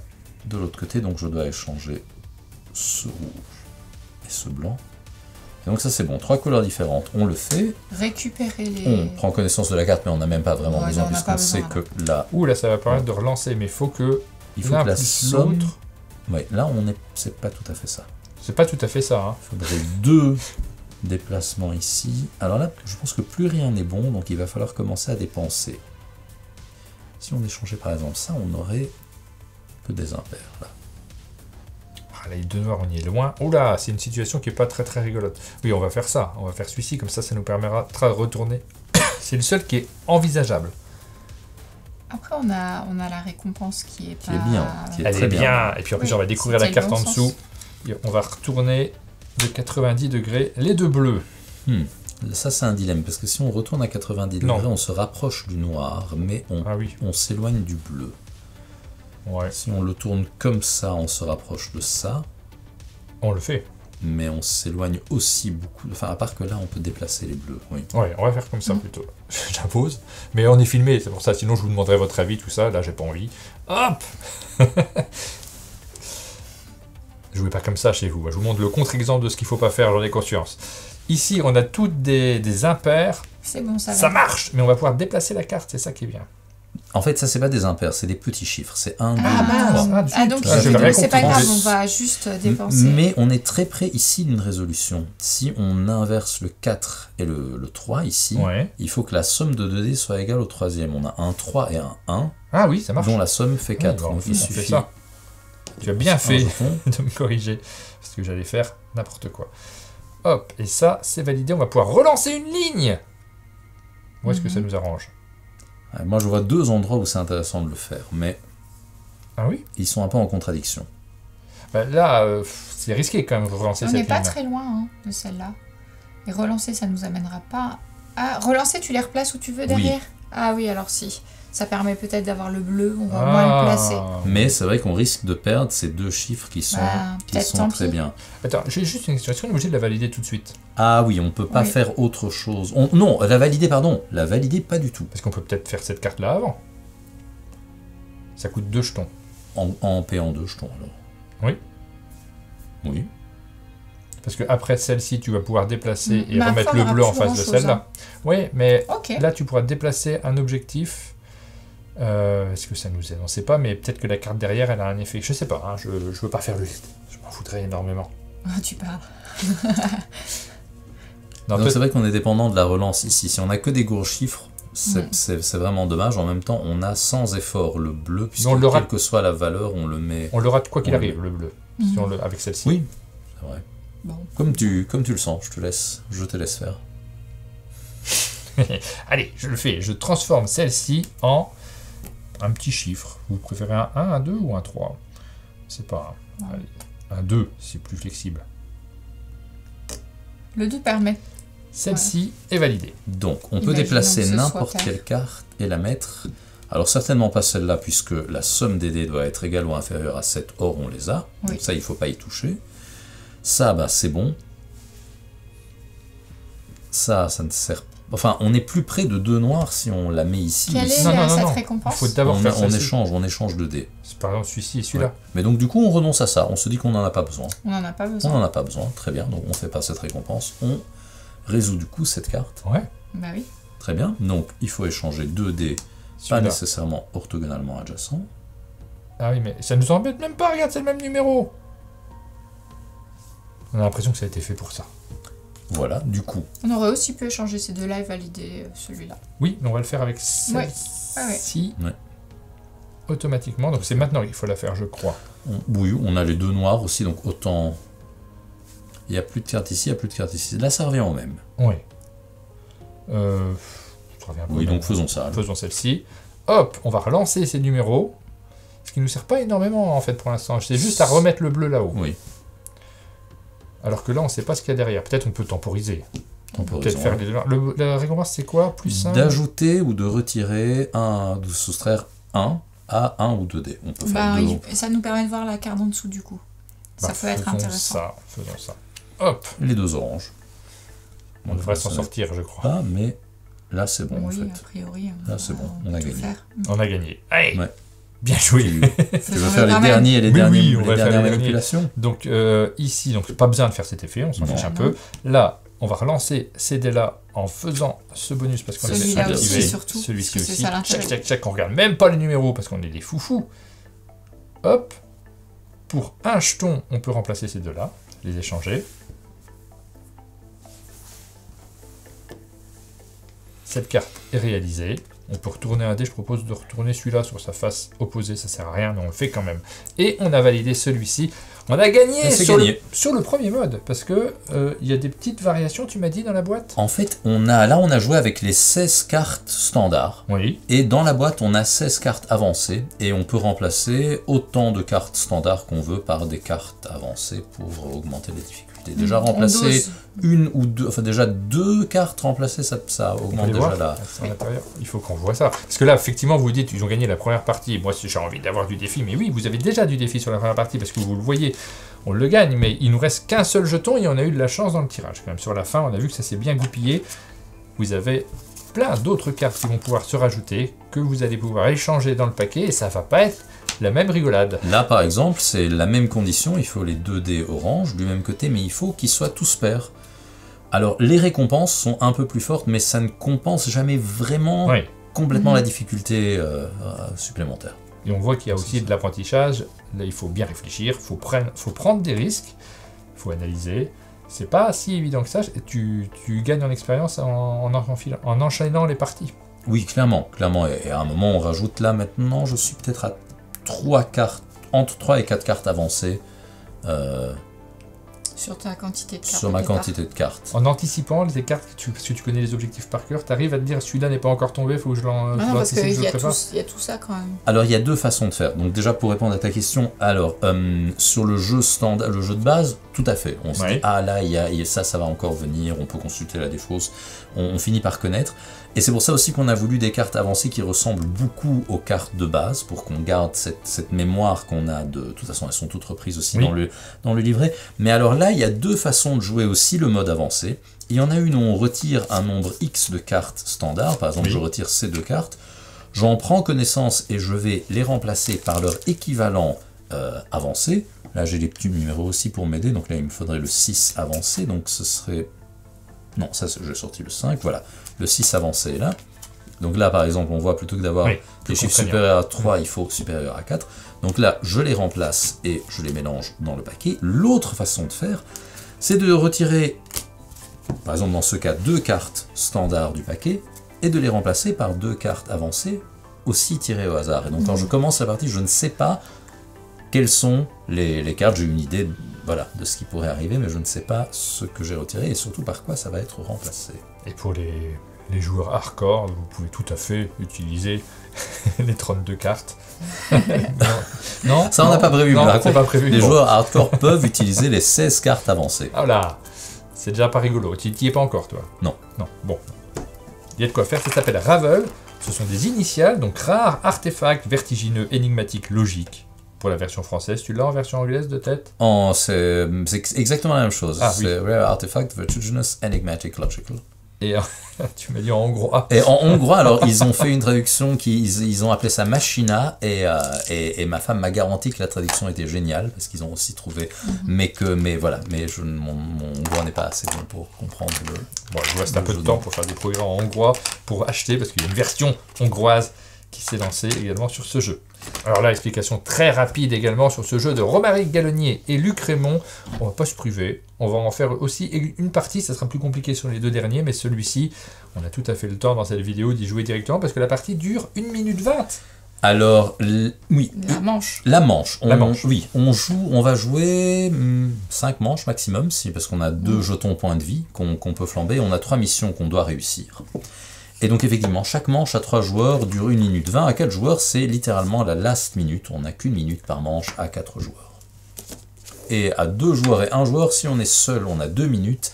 de l'autre côté. Donc, je dois échanger ce rouge et ce blanc. Et donc, ça, c'est bon. 3 couleurs différentes. On le fait. Récupérer les. On prend connaissance de la carte, mais on n'a même pas vraiment Ouais, besoin, on n'a puisqu'on pas sait besoin, que là, Ouh, là, ça va permettre de relancer, mais il faut que il faut l'un que la plus somme. l'autre... Ouais, là, c'est pas tout à fait ça. C'est pas tout à fait ça, hein. Il faudrait 2 déplacements ici. Alors là, je pense que plus rien n'est bon, donc il va falloir commencer à dépenser. Si on échangeait par exemple ça, on aurait que des impairs. Là. Ah, là, les deux noirs, on y est loin. Oula, c'est une situation qui est pas très très rigolote. Oui, on va faire ça. On va faire celui-ci, comme ça nous permettra de retourner. C'est le seul qui est envisageable. Après, on a la récompense qui est Qui pas. est bien, qui est Elle très est bien. bien. Et puis en plus, Oui, on va découvrir la c'était le carte bon en dessous. Et on va retourner de 90 degrés les deux bleus. Ça, c'est un dilemme, parce que si on retourne à 90 Non. degrés, on se rapproche du noir, mais Ah oui. on s'éloigne du bleu. Ouais, Si on le tourne comme ça, on se rapproche de ça, on le fait. mais on s'éloigne aussi beaucoup. Enfin, à part que là, on peut déplacer les bleus. Oui. Ouais, on va faire comme ça plutôt. J'impose. Mais on est filmé, c'est pour ça. Sinon, je vous demanderai votre avis, tout ça. Là, j'ai pas envie. Hop Jouez pas comme ça chez vous. Je vous montre le contre-exemple de ce qu'il faut pas faire, j'en ai conscience. Ici, on a toutes des impairs. C'est bon, ça va. Ça marche, mais on va pouvoir déplacer la carte, c'est ça qui est bien. En fait, ça, c'est pas des impairs, c'est des petits chiffres. C'est 1, 2, Ah, 3. mince. Ah, donc Ah, j'ai rien c'est pas compris. grave, on va juste dépenser. Mais on est très près ici d'une résolution. Si on inverse le 4 et le 3 ici, Ouais. il faut que la somme de 2 dés soit égale au troisième. On a un 3 et un 1, Ah oui, ça marche. dont la somme fait 4. Oui, Donc on il fait suffit ça. Ah, Tu as bien un fait jeton. de me corriger, parce que j'allais faire n'importe quoi. Hop, et ça, c'est validé. On va pouvoir relancer une ligne. Où est-ce que ça nous arrange? Ouais, moi, je vois 2 endroits où c'est intéressant de le faire, mais Ah oui? ils sont un peu en contradiction. Bah, là, c'est risqué quand même de relancer On cette n'est pas ligne. très loin hein, de celle-là. Et relancer, ça nous amènera pas... Ah, relancer, tu les replaces où tu veux derrière? Ah oui, alors si. Ça permet peut-être d'avoir le bleu, on va moins le placer. Mais c'est vrai qu'on risque de perdre ces 2 chiffres qui sont, peut-être tant très pis. bien. Attends, j'ai juste une question. Est-ce qu'on est obligé de la valider tout de suite? Ah oui, on peut pas Oui. faire autre chose. Non, la valider, pardon. La valider, pas du tout. Parce qu'on peut peut-être faire cette carte-là avant. Ça coûte 2 jetons. En payant 2 jetons, alors. Oui. Oui. Parce que après celle-ci, tu vas pouvoir déplacer et Mais remettre après, le on aura bleu en plus face de grand-chose, celle-là. Oui, mais Ok. là, tu pourras déplacer un objectif. Est-ce que ça nous aide? On ne sait pas, mais peut-être que la carte derrière, elle a un effet. Je sais pas, hein, je veux pas faire le vide. Je m'en foutrais énormément. Ah, tu parles. Non, Donc c'est vrai qu'on est dépendant de la relance ici. Si on a que des gros chiffres, Mm. c'est vraiment dommage. En même temps, on a sans effort le bleu, puisque on l'aura- quelle que soit la valeur, on le met... on l'aura quoi qu'il on arrive, le bleu, si on le, avec celle-ci. Oui, c'est vrai. Bon. Comme tu le sens, je te laisse faire. Allez, je le fais. Je transforme celle-ci en un petit chiffre. Vous préférez un 1, un 2 ou un 3? C'est pas un. Ouais. Allez, un 2, c'est plus flexible. Le 2 permet. Celle-ci est validée. Donc, on peut Imaginons déplacer que ce n'importe soit quelle carte et la mettre. Alors, certainement pas celle-là, puisque la somme des dés doit être égale ou inférieure à 7. Or, on les a. Oui. Donc ça, il ne faut pas y toucher. Ça, bah, c'est bon. Ça ne sert pas. Enfin, on est plus près de 2 noirs si on la met ici. Quelle Ici, est Non, non, non, cette non. récompense? Il faut d'abord faire on celle-ci. échange de dés. C'est par exemple celui-ci et celui-là. Ouais. Mais donc, du coup, on renonce à ça. On se dit qu'on n'en a pas besoin. On n'en a pas On besoin. n'en a pas besoin. Très bien. Donc, on ne fait pas cette récompense. On résout du coup cette carte. Ouais. Bah oui. Très bien. Donc, il faut échanger 2 dés, pas Celui-là. nécessairement orthogonalement adjacents. Ah oui, mais ça nous embête même pas. Regarde, c'est le même numéro. On a l'impression que ça a été fait pour ça. Voilà, du coup, On aurait aussi pu échanger ces deux-là et valider celui-là. Oui, mais on va le faire avec celle-ci Ouais. automatiquement. Donc c'est maintenant qu'il faut la faire, je crois. oui, on a les 2 noirs aussi, donc autant... Il n'y a plus de cartes ici, il n'y a plus de cartes ici. Là, ça revient au même. Oui. Ça revient un peu Oui, au même. donc faisons ça. alors. Faisons celle-ci. Hop, on va relancer ces numéros. Ce qui ne nous sert pas énormément en fait pour l'instant. C'est juste à remettre le bleu là-haut. Oui, Alors que là, on ne sait pas ce qu'il y a derrière. Peut-être on peut temporiser. On peut peut-être temporisons. faire les deux. La récompense, c'est quoi? Plus 1 D'ajouter ou de retirer de soustraire 1 à 1 ou 2 dés. On peut faire Bah, 2. ça nous permet de voir la carte en dessous du coup. Ça peut être intéressant. Faisons ça. Hop, Les 2 oranges. on devrait s'en Ça sortir, je crois. pas, mais là, c'est bon, en Oui, fait. a priori. Là, c'est bon, on a peut tout gagné. faire. On a gagné. Allez, Ouais. bien joué. Tu veux Faisons-le faire les quand même. derniers et les Oui, derniers, oui, on les va faire dernières les derniers. manipulations? Donc ici, donc pas besoin de faire cet effet, on s'en Non. fiche un peu. Là, on va relancer ces dés-là en faisant ce bonus parce qu'on les Celui-là a aussi, activés. surtout, Celui-ci parce que c'est aussi. ça l'intérêt. Chac, chac, chac, on regarde même pas les numéros parce qu'on est des foufous. Hop. Pour un jeton, on peut remplacer ces deux-là, les échanger. Cette carte est réalisée. On peut retourner un dé. Je propose de retourner celui-là sur sa face opposée. Ça sert à rien, mais on le fait quand même. Et on a validé celui-ci. On a gagné, Et c'est sur, gagné. sur le premier mode. Parce que il y a des petites variations, tu m'as dit, dans la boîte. En fait, on a joué avec les 16 cartes standards. Oui. Et dans la boîte, on a 16 cartes avancées. Et on peut remplacer autant de cartes standards qu'on veut par des cartes avancées pour augmenter les difficultés. Déjà On remplacer dose. une ou deux, enfin déjà 2 cartes remplacées, ça On peut augmente les déjà voir la... à l'intérieur. Il faut qu'on voit ça. Parce que là, effectivement, vous dites, ils ont gagné la première partie. Moi, si j'ai envie d'avoir du défi, mais oui, vous avez déjà du défi sur la première partie parce que vous le voyez, on le gagne, mais il nous reste qu'un seul jeton et on a eu de la chance dans le tirage. Quand même, sur la fin, on a vu que ça s'est bien goupillé. Vous avez plein d'autres cartes qui vont pouvoir se rajouter, que vous allez pouvoir échanger dans le paquet et ça va pas être la même rigolade. Là, par exemple, c'est la même condition, il faut les 2 dés orange du même côté, mais il faut qu'ils soient tous pairs. Alors, les récompenses sont un peu plus fortes, mais ça ne compense jamais vraiment Oui. complètement la difficulté supplémentaire. Et on voit qu'il y a aussi de l'apprentissage. Là, il faut bien réfléchir, faut prendre des risques, il faut analyser. C'est pas si évident que ça. Tu gagnes en expérience en enchaînant les parties. Oui, clairement. Et à un moment, on rajoute là, maintenant, je suis peut-être à 3 cartes, entre 3 et 4 cartes avancées Sur ta quantité de cartes. Sur ma quantité de cartes. En anticipant les cartes, parce que tu connais les objectifs par cœur, tu arrives à te dire celui-là n'est pas encore tombé, il faut que je l'anticipe. Non, parce qu'il y a tout ça quand même. Alors il y a deux façons de faire. Donc déjà pour répondre à ta question, alors sur le jeu standard, le jeu de base, tout à fait. On se dit ah là il y a ça va encore venir, on peut consulter la défausse, on finit par connaître. Et c'est pour ça aussi qu'on a voulu des cartes avancées qui ressemblent beaucoup aux cartes de base, pour qu'on garde cette mémoire qu'on a de toute façon elles sont toutes reprises aussi dans le livret. Mais alors là il y a deux façons de jouer aussi le mode avancé. Il y en a une où on retire un nombre X de cartes standard, par exemple je retire ces deux cartes, j'en prends connaissance et je vais les remplacer par leur équivalent avancé. Là j'ai les petits numéros aussi pour m'aider, donc là il me faudrait le 6 avancé, donc ce serait... Non, ça j'ai sorti le 5, voilà. Le 6 avancé est là. Donc là par exemple on voit plutôt que d'avoir des chiffres supérieurs à 3, il faut supérieur à 4. Donc là je les remplace et je les mélange dans le paquet. L'autre façon de faire, c'est de retirer, par exemple dans ce cas, 2 cartes standards du paquet et de les remplacer par 2 cartes avancées aussi tirées au hasard. Et donc quand je commence la partie, je ne sais pas quelles sont les cartes, j'ai une idée de ce qui pourrait arriver, mais je ne sais pas ce que j'ai retiré et surtout par quoi ça va être remplacé. Et pour les joueurs hardcore, vous pouvez tout à fait utiliser les 32 cartes. Non, ça on n'a pas prévu. Non, c'est pas prévu. Les joueurs hardcore peuvent utiliser les 16 cartes avancées. Ah là, c'est déjà pas rigolo. Tu n'y es pas encore, toi? Non. Non, bon. Il y a de quoi faire, ça s'appelle Ravel. Ce sont des initiales, donc rare, artefact, vertigineux, énigmatique, logique. Pour la version française, tu l'as en version anglaise de tête? C'est exactement la même chose. Ah, c'est Rare Artifact, Vertiginous, Enigmatic, Logical. Et tu m'as dit en hongrois. Et en hongrois, alors ils ont fait une traduction ils ont appelé ça Machina et ma femme m'a garanti que la traduction était géniale parce qu'ils ont aussi trouvé, mais mon hongrois n'est pas assez bon pour comprendre le. Bon, il vous reste un peu de temps pour faire des progrès en hongrois pour acheter parce qu'il y a une version hongroise qui s'est lancée également sur ce jeu. Alors là, explication très rapide également sur ce jeu de Romaric Gallonnier et Luc Raymond. On va pas se priver, on va en faire aussi une partie, ça sera plus compliqué sur les deux derniers, mais celui-ci, on a tout à fait le temps dans cette vidéo d'y jouer directement parce que la partie dure 1 minute 20. Alors, oui. La manche. La manche. Oui, on va jouer 5 manches maximum, parce qu'on a 2 jetons points de vie qu'on peut flamber, on a 3 missions qu'on doit réussir. Et donc effectivement, chaque manche à 3 joueurs dure 1 minute 20, à 4 joueurs c'est littéralement la last minute, on n'a qu'1 minute par manche à 4 joueurs. Et à 2 joueurs et 1 joueur, si on est seul, on a 2 minutes,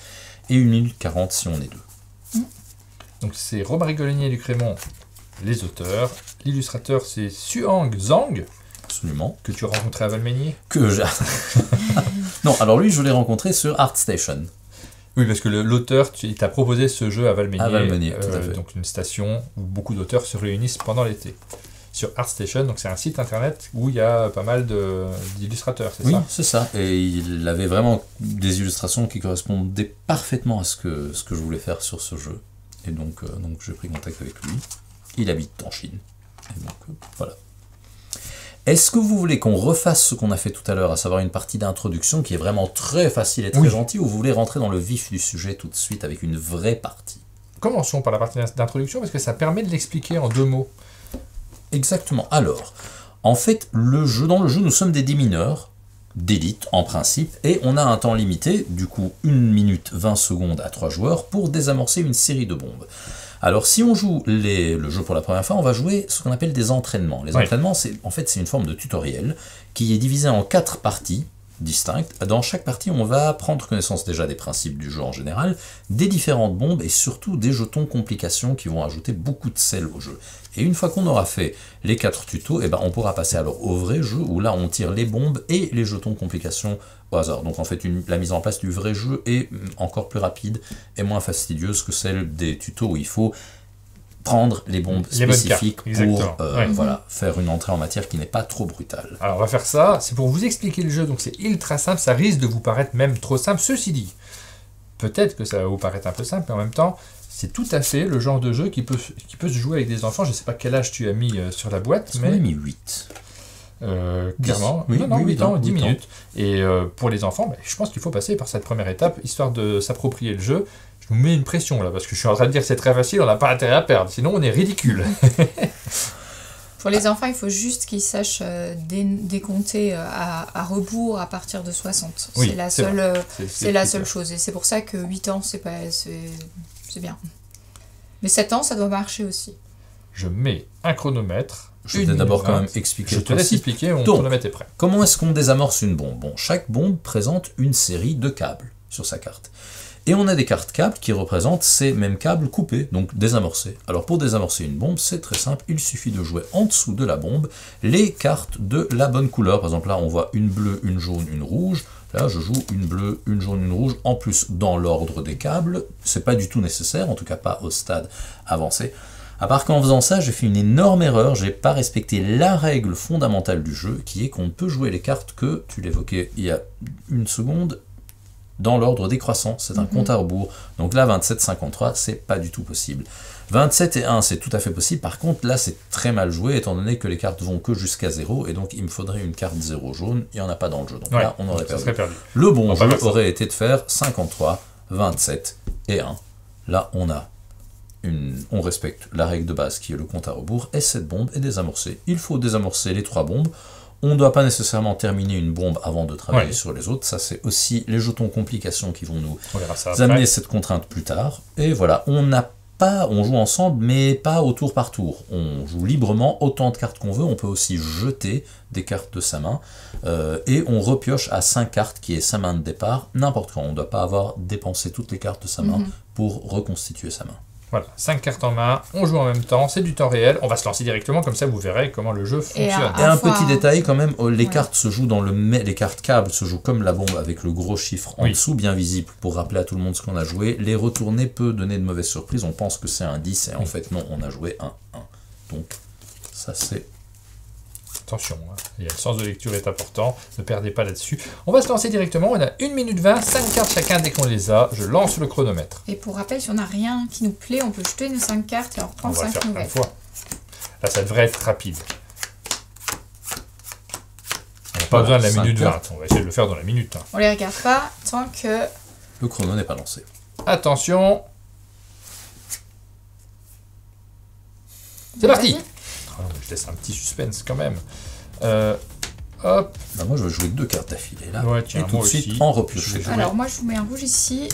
et 1 minute 40 si on est 2. Donc c'est Romaric Gallonnier et Luc Raymond, les auteurs. L'illustrateur c'est Xuang Zhang. Absolument. Que tu as rencontré à Valménier. Non, alors lui je l'ai rencontré sur ArtStation. Oui, parce que l'auteur, il t'a proposé ce jeu à Valménier. À Valménier, tout à fait. Donc une station où beaucoup d'auteurs se réunissent pendant l'été. Sur ArtStation, donc c'est un site internet où il y a pas mal d'illustrateurs, c'est ça? Oui, c'est ça. Et il avait vraiment des illustrations qui correspondaient parfaitement à ce que je voulais faire sur ce jeu. Et donc j'ai pris contact avec lui. Il habite en Chine. Et donc voilà. Est-ce que vous voulez qu'on refasse ce qu'on a fait tout à l'heure, à savoir une partie d'introduction qui est vraiment très facile et très gentille, ou vous voulez rentrer dans le vif du sujet tout de suite avec une vraie partie? Commençons par la partie d'introduction parce que ça permet de l'expliquer en 2 mots. Exactement. Alors, en fait, dans le jeu, nous sommes des démineurs d'élite en principe, et on a un temps limité, du coup 1 minute 20 secondes à 3 joueurs, pour désamorcer une série de bombes. Alors si on joue le jeu pour la première fois, on va jouer ce qu'on appelle des entraînements. Les entraînements, c'est une forme de tutoriel qui est divisé en 4 parties distinctes. Dans chaque partie, on va prendre connaissance déjà des principes du jeu en général, des différentes bombes et surtout des jetons complications qui vont ajouter beaucoup de sel au jeu. Et une fois qu'on aura fait les 4 tutos, on pourra passer alors au vrai jeu où là on tire les bombes et les jetons complications au hasard. Donc en fait la mise en place du vrai jeu est encore plus rapide et moins fastidieuse que celle des tutos où il faut prendre les bombes spécifiques pour faire une entrée en matière qui n'est pas trop brutale. Alors on va faire ça, c'est pour vous expliquer le jeu, donc c'est ultra simple, ça risque de vous paraître même trop simple. Ceci dit, peut-être que ça va vous paraître un peu simple, mais en même temps, c'est tout à fait le genre de jeu qui peut se jouer avec des enfants. Je ne sais pas quel âge tu as mis sur la boîte, mais... On a mis 8. Clairement, 8 ans, 10 minutes. Et pour les enfants, je pense qu'il faut passer par cette première étape, histoire de s'approprier le jeu. Je vous mets une pression là, parce que je suis en train de dire que c'est très facile, on n'a pas intérêt à perdre, sinon on est ridicule. Pour les enfants, il faut juste qu'ils sachent décompter à rebours à partir de 60. Oui, c'est la c'est seule, c'est la seule clair. chose. Et c'est pour ça que 8 ans, c'est bien. Mais 7 ans, ça doit marcher aussi. Je mets un chronomètre. Je vais d'abord quand même expliquer. Je te laisse expliquer, mon Donc, chronomètre est prêt. Comment est-ce qu'on désamorce une bombe? Bon, chaque bombe présente une série de câbles sur sa carte. Et on a des cartes câbles qui représentent ces mêmes câbles coupés, donc désamorcés. Alors pour désamorcer une bombe, c'est très simple, il suffit de jouer en dessous de la bombe les cartes de la bonne couleur. Par exemple là on voit une bleue, une jaune, une rouge. Là je joue une bleue, une jaune, une rouge, en plus dans l'ordre des câbles. C'est pas du tout nécessaire, en tout cas pas au stade avancé. À part qu'en faisant ça, j'ai fait une énorme erreur, j'ai pas respecté la règle fondamentale du jeu, qui est qu'on ne peut jouer les cartes que, tu l'évoquais il y a une seconde, dans l'ordre décroissant, c'est un compte à rebours. Donc là, 27, 53, c'est pas du tout possible. 27 et 1, c'est tout à fait possible. Par contre, là, c'est très mal joué, étant donné que les cartes vont que jusqu'à 0, et donc il me faudrait une carte 0 jaune, il n'y en a pas dans le jeu. Donc là, on aurait perdu. Le bon jeu aurait été de faire 53, 27 et 1. Là, on respecte la règle de base qui est le compte à rebours, et cette bombe est désamorcée. Il faut désamorcer les 3 bombes. On ne doit pas nécessairement terminer une bombe avant de travailler sur les autres. Ça, c'est aussi les jetons complications qui vont nous amener cette contrainte plus tard. Et voilà, on joue ensemble, mais pas au tour par tour. On joue librement autant de cartes qu'on veut. On peut aussi jeter des cartes de sa main. Et on repioche à 5 cartes, qui est sa main de départ, n'importe quand. On ne doit pas avoir dépensé toutes les cartes de sa main pour reconstituer sa main. Voilà, 5 cartes en main, on joue en même temps, c'est du temps réel, on va se lancer directement, comme ça vous verrez comment le jeu fonctionne. Et un petit détail quand même, les cartes se jouent les cartes câbles se jouent comme la bombe avec le gros chiffre en dessous, bien visible, pour rappeler à tout le monde ce qu'on a joué. Les retourner peut donner de mauvaises surprises, on pense que c'est un 10, et en fait non, on a joué un 1. Donc ça c'est... Attention, hein. Le sens de lecture est important, ne perdez pas là-dessus. On va se lancer directement, on a 1 minute 20, 5 cartes chacun dès qu'on les a, je lance le chronomètre. Et pour rappel, si on n'a rien qui nous plaît, on peut jeter nos 5 cartes et en reprendre 5 nouvelles. Une fois. Là ça devrait être rapide. On n'a pas besoin de la minute 20, on va essayer de le faire dans la minute. Hein. On les regarde pas tant que... Le chrono n'est pas lancé. Attention. C'est parti. Je laisse un petit suspense quand même. Hop. Bah moi je vais jouer 2 cartes d'affilée là. Ouais, tiens, et tout de suite en repiocher. Alors moi je vous mets un rouge ici.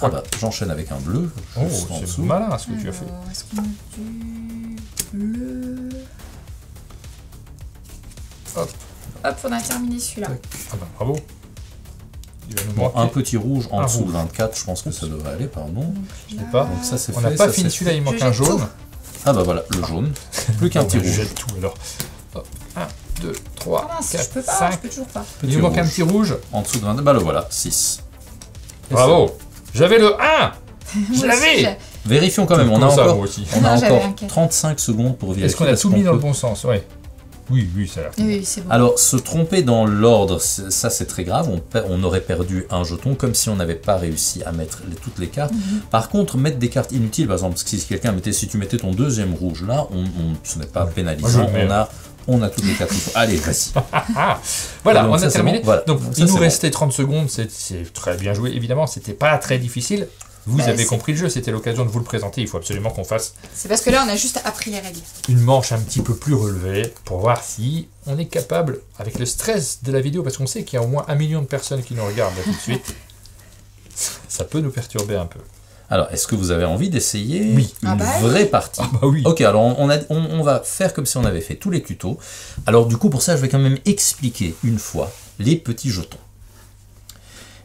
Ah bah j'enchaîne avec un bleu. Oh, c'est malin ce que tu as fait. Est-ce qu'on a du bleu? Hop. Hop, on a terminé celui-là. Ah bah bravo. Il va nous bon, un petit rouge en dessous de 24, je pense que ça devrait aller, pardon. Je sais pas. Donc ça c'est on n'a pas fini celui-là, il manque un jaune. Tout. Ah bah voilà, le jaune. Plus qu'un petit rouge. Je jette tout alors. Hop. 1, 2, 3, 4, je peux pas, 5. je peux toujours pas. Il nous manque un petit rouge. En dessous de 22, bah le voilà, 6. Bravo. J'avais le 1. Je l'avais. Vérifions quand même, on a encore 35 secondes pour vérifier. Est-ce qu'on a tout mis dans le bon sens? Ouais. Oui, ça a l'air. Oui, c'est bon. Alors, se tromper dans l'ordre, ça c'est très grave. On aurait perdu un jeton, comme si on n'avait pas réussi à mettre toutes les cartes. Par contre, mettre des cartes inutiles, par exemple, si quelqu'un si tu mettais ton deuxième rouge là, ce n'est pas pénalisant. On a toutes les cartes qu'il faut. Allez, vas-y. Voilà, on a terminé. Bon, voilà. Donc, il nous restait 30 secondes. C'est très bien joué. Évidemment, c'était pas très difficile. Vous avez compris le jeu, c'était l'occasion de vous le présenter. Il faut absolument qu'on fasse. C'est parce que là, on a juste appris les règles. Une manche un petit peu plus relevée pour voir si on est capable, avec le stress de la vidéo, parce qu'on sait qu'il y a au moins 1 million de personnes qui nous regardent là, tout de suite. Ça peut nous perturber un peu. Alors, est-ce que vous avez envie d'essayer une vraie vraie partie? bah oui. Ok, alors on va faire comme si on avait fait tous les tutos. Alors du coup, pour ça, je vais quand même expliquer une fois les petits jetons.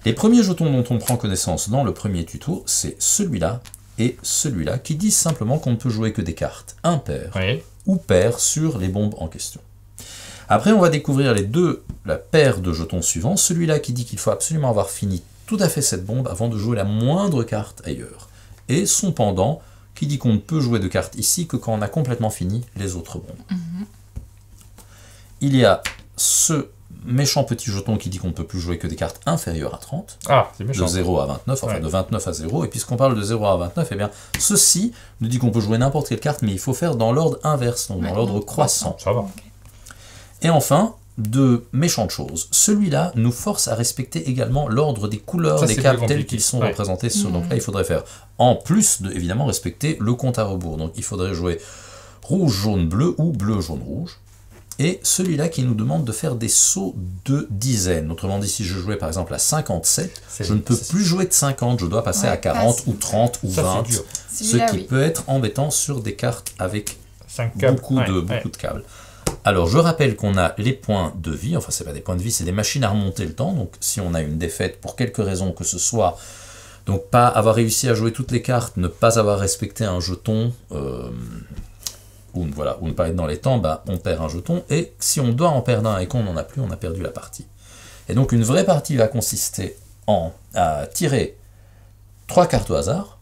Les premiers jetons dont on prend connaissance dans le premier tuto, c'est celui-là et celui-là, qui disent simplement qu'on ne peut jouer que des cartes impaires ou paires sur les bombes en question. Après, on va découvrir la paire de jetons suivants, celui-là qui dit qu'il faut absolument avoir fini tout à fait cette bombe avant de jouer la moindre carte ailleurs. Et son pendant, qui dit qu'on ne peut jouer de cartes ici que quand on a complètement fini les autres bombes. Il y a ce méchant petit jeton qui dit qu'on ne peut plus jouer que des cartes inférieures à 30. Ah, c'est méchant. De 0 à 29, enfin de 29 à 0. Et puisqu'on parle de 0 à 29, eh bien, ceci nous dit qu'on peut jouer n'importe quelle carte, mais il faut faire dans l'ordre inverse, donc dans l'ordre croissant. Ça va. Et enfin, de méchantes choses. Celui-là nous force à respecter également l'ordre des couleurs des cartes telles qu'ils sont représentés. Donc là, il faudrait faire, en plus de, évidemment, respecter le compte à rebours. Donc il faudrait jouer rouge, jaune, bleu ou bleu, jaune, rouge. Et celui-là qui nous demande de faire des sauts de dizaines. Autrement dit, si je jouais par exemple à 57, je ne peux plus jouer de 50, je dois passer à 40 ou 30 ou 20. Ce qui peut être embêtant sur des cartes avec beaucoup de câbles. Alors je rappelle qu'on a les points de vie, enfin c'est pas des points de vie, c'est des machines à remonter le temps. Donc si on a une défaite pour quelque raison que ce soit, donc pas avoir réussi à jouer toutes les cartes, ne pas avoir respecté un jeton, ou ne pas être dans les temps, bah, on perd un jeton, et si on doit en perdre un et qu'on n'en a plus, on a perdu la partie. Et donc une vraie partie va consister à tirer 3 cartes au hasard,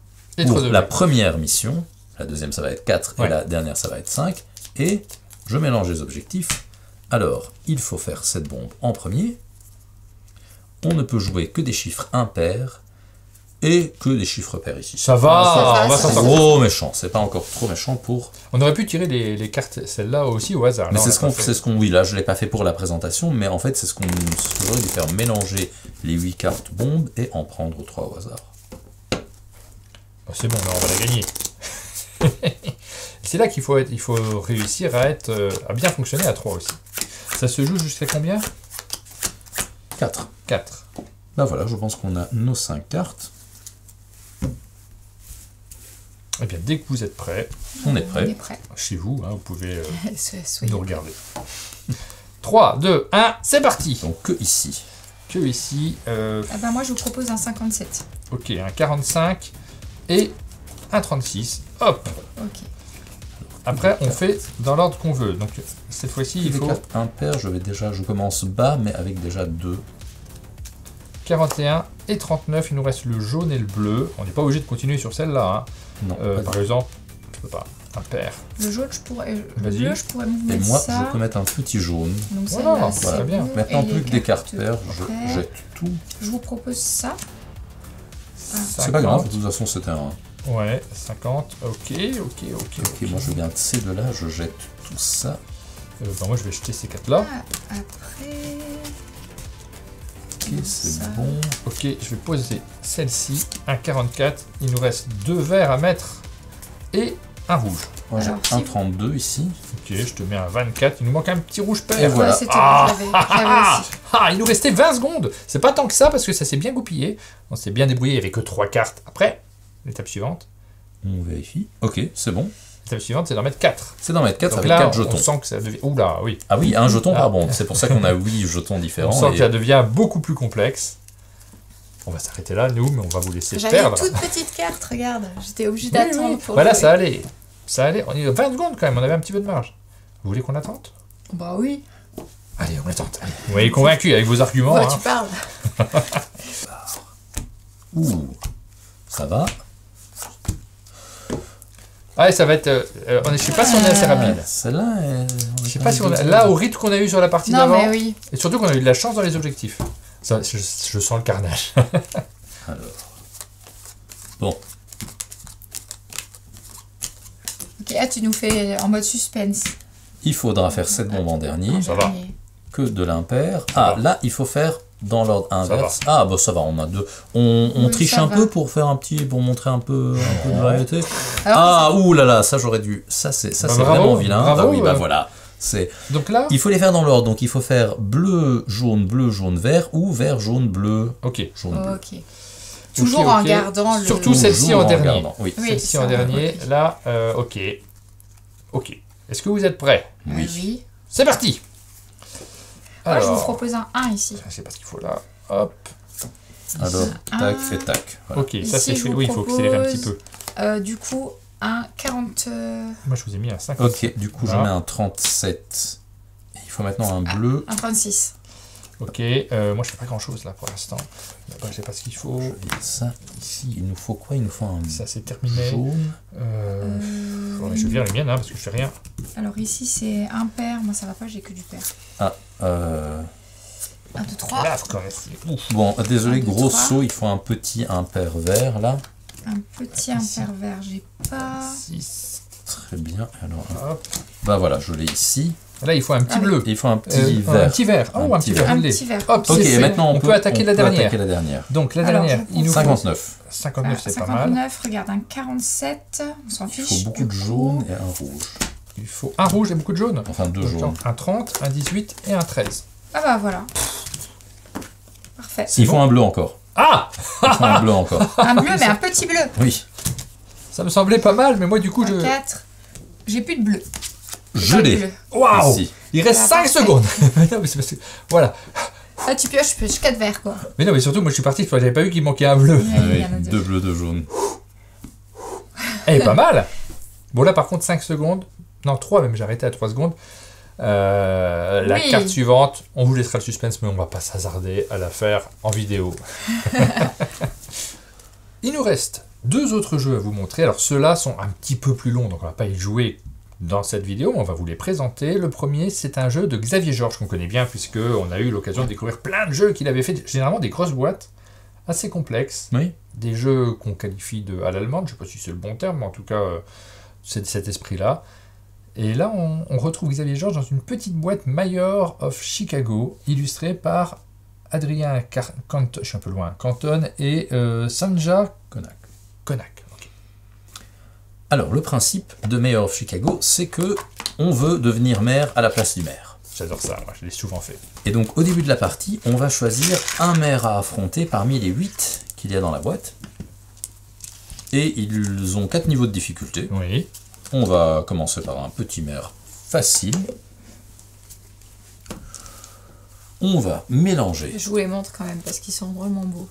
pour la première mission, la deuxième ça va être 4, et la dernière ça va être 5, et je mélange les objectifs. Alors, il faut faire cette bombe en premier, on ne peut jouer que des chiffres impairs, et que des chiffres pairs ici. Ça va, c'est trop méchant, c'est pas encore trop méchant pour... On aurait pu tirer les cartes, celle-là aussi au hasard. Mais c'est ce qu'on... Oui, là je l'ai pas fait pour la présentation, mais en fait c'est ce qu'on aurait dû faire, mélanger les 8 cartes bombes et en prendre 3 au hasard. C'est bon, là on va la gagner. C'est là qu'il faut réussir à bien fonctionner à 3 aussi. Ça se joue jusqu'à combien? 4. 4. Ben voilà, je pense qu'on a nos 5 cartes. Eh bien, dès que vous êtes prêts, on est prêt. Chez vous, hein, vous pouvez nous regarder. 3, 2, 1, c'est parti. Donc que ici. Ah ben moi je vous propose un 57. Ok, un 45 et un 36. Hop. Ok. Après, on fait dans l'ordre qu'on veut. Donc cette fois-ci, il faut... cartes impaires, je commence bas, mais avec déjà 2. 41 et 39, il nous reste le jaune et le bleu. On n'est pas obligé de continuer sur celle-là. Hein. Non. Par exemple, je peux pas. Impair. Le jaune, je pourrais me mettre et moi, ça. je peux mettre un petit jaune. Donc voilà, c'est bien. Maintenant, plus que des cartes paires, je jette tout. Je vous propose ça. C'est pas grave, de toute façon, c'était un... Ouais, 50. Ok, moi, je viens de ces deux-là, je jette tout ça. Moi, je vais jeter ces 4-là. Après... Ok, c'est bon. Ok, je vais poser celle-ci, un 44. Il nous reste 2 verts à mettre et un rouge. Moi, j'ai un 32 ici. Ok, je te mets un 24. Il nous manque un petit rouge pair. Et voilà. Il nous restait 20 secondes. C'est pas tant que ça parce que ça s'est bien goupillé. On s'est bien débrouillé. Il n'y avait que 3 cartes. Après, l'étape suivante. On vérifie. Ok, c'est bon. L'étape suivante, c'est d'en mettre 4. C'est d'en mettre 4 avec là, 4 jetons. On sent que ça devient... Oula, oui. Ah oui, un jeton par bombe. C'est pour ça qu'on a 8 jetons différents. On sent que ça devient beaucoup plus complexe. On va s'arrêter là, nous, mais on va vous laisser perdre. J'avais toute petite carte, regarde. J'étais obligée d'attendre pour voilà, jouer. ça allait. Ça allait. On est 20 secondes quand même, on avait un petit peu de marge. Vous voulez qu'on attende? Bah oui. Allez, on attend. Vous m'avez convaincu avec vos arguments. Ouais, tu parles. Ouh, ça va. Allez, ça va être... je ne sais pas si on est assez rapide. Celle-là, je sais pas si on a... Là, au rythme qu'on a eu sur la partie d'avant, mais oui. Et surtout qu'on a eu de la chance dans les objectifs. Ça, je sens le carnage. Alors. Bon. Ok, tu nous fais en mode suspense. Il faudra faire cette bombe en dernier. Ça va. Que de l'impair. Ah, là, il faut faire dans l'ordre inverse. Ah, bah ça va, on a 2. On triche un peu pour faire pour montrer un peu de variété. Alors, ouh là là, ça j'aurais dû. Ça c'est vraiment vilain. Bravo, oui, bah voilà. Donc là, il faut les faire dans l'ordre. Donc il faut faire bleu, jaune, vert ou vert, jaune, bleu. Ok. Jaune, bleu. Ok. Toujours en gardant le... Surtout celle-ci en dernier. Oui, celle-ci en dernier. Okay. Là, ok. Ok. Est-ce que vous êtes prêts? Oui. C'est parti. Alors, je vous propose un 1 ici. Je sais pas ce qu'il faut là. Hop. Alors, tac et tac. Voilà. Ok, ça c'est fait. Oui, il faut accélérer un petit peu. Du coup, un 40... Moi, je vous ai mis un 50. Ok, du coup, je mets un 37. Et il faut maintenant un bleu. Un 36. Ok, moi je fais pas grand chose là pour l'instant. Je sais pas ce qu'il faut. Ça, ici, il nous faut quoi? Il nous faut un ça c'est terminé. Jaune. Je vire les miennes parce que je fais rien. Alors ici c'est impair, moi ça va pas, j'ai que du pair. 1, 2, 3. Bon, désolé, gros saut, il faut un petit impair vert là. Un petit impair vert, j'ai pas. 6. Très bien, alors. Hop. Bah voilà, je l'ai ici. Là, il faut un petit bleu. Et il faut un petit vert. Un petit vert. Oh, un petit vert. Un petit vert. Hop, ok, maintenant on peut attaquer la dernière. Donc la dernière, il nous 59. 59, c'est pas mal. 59, regarde, un 47, on s'en fiche. Il faut beaucoup de jaune et un rouge. Il faut un rouge et beaucoup de jaunes. Enfin, 2 jaunes. Un 30, un 18 et un 13. Ah bah voilà. Parfait. Il faut un bleu encore. Ah, Il faut un bleu encore. Un bleu, mais un petit bleu. Oui. ça me semblait pas mal, mais moi du coup je... 4. J'ai plus de bleu. Je Pas de l'ai. bleu. Waouh, Ici. il reste Ah, 5 parfait. secondes. Non, mais c'est parce que... Voilà. Ah, tu pioches 4 verts, quoi. Mais non, mais surtout, moi je suis parti, j'avais pas vu qu'il manquait un bleu. Ah Il y oui, en a 2. 2 bleus, 2 jaunes. Eh, pas mal. Bon, là par contre, 5 secondes. Non, 3 même, j'ai arrêté à 3 secondes. La Oui. carte suivante, on vous laissera le suspense, mais on va pas s'hasarder à la faire en vidéo. Il nous reste 2 autres jeux à vous montrer. Alors ceux-là sont un petit peu plus longs, donc on va pas y jouer dans cette vidéo, mais on va vous les présenter. Le premier, c'est un jeu de Xavier Georges, qu'on connaît bien, puisqu'on a eu l'occasion de découvrir plein de jeux qu'il avait fait, généralement des grosses boîtes, assez complexes. Oui. Des jeux qu'on qualifie de à l'allemande, je ne sais pas si c'est le bon terme, mais en tout cas, c'est cet esprit-là. Et là, on retrouve Xavier Georges dans une petite boîte Mayor of Chicago, illustrée par Adrien Canton, je suis un peu loin, Canton et Sanja Konak. Konak. Ok. Alors, le principe de Mayor of Chicago, c'est que on veut devenir maire à la place du maire. J'adore ça, moi, je l'ai souvent fait. Et donc, au début de la partie, on va choisir un maire à affronter parmi les 8 qu'il y a dans la boîte. Et ils ont 4 niveaux de difficulté. Oui. On va commencer par un petit maire facile. On va mélanger. Je vous les montre quand même, parce qu'ils sont vraiment beaux.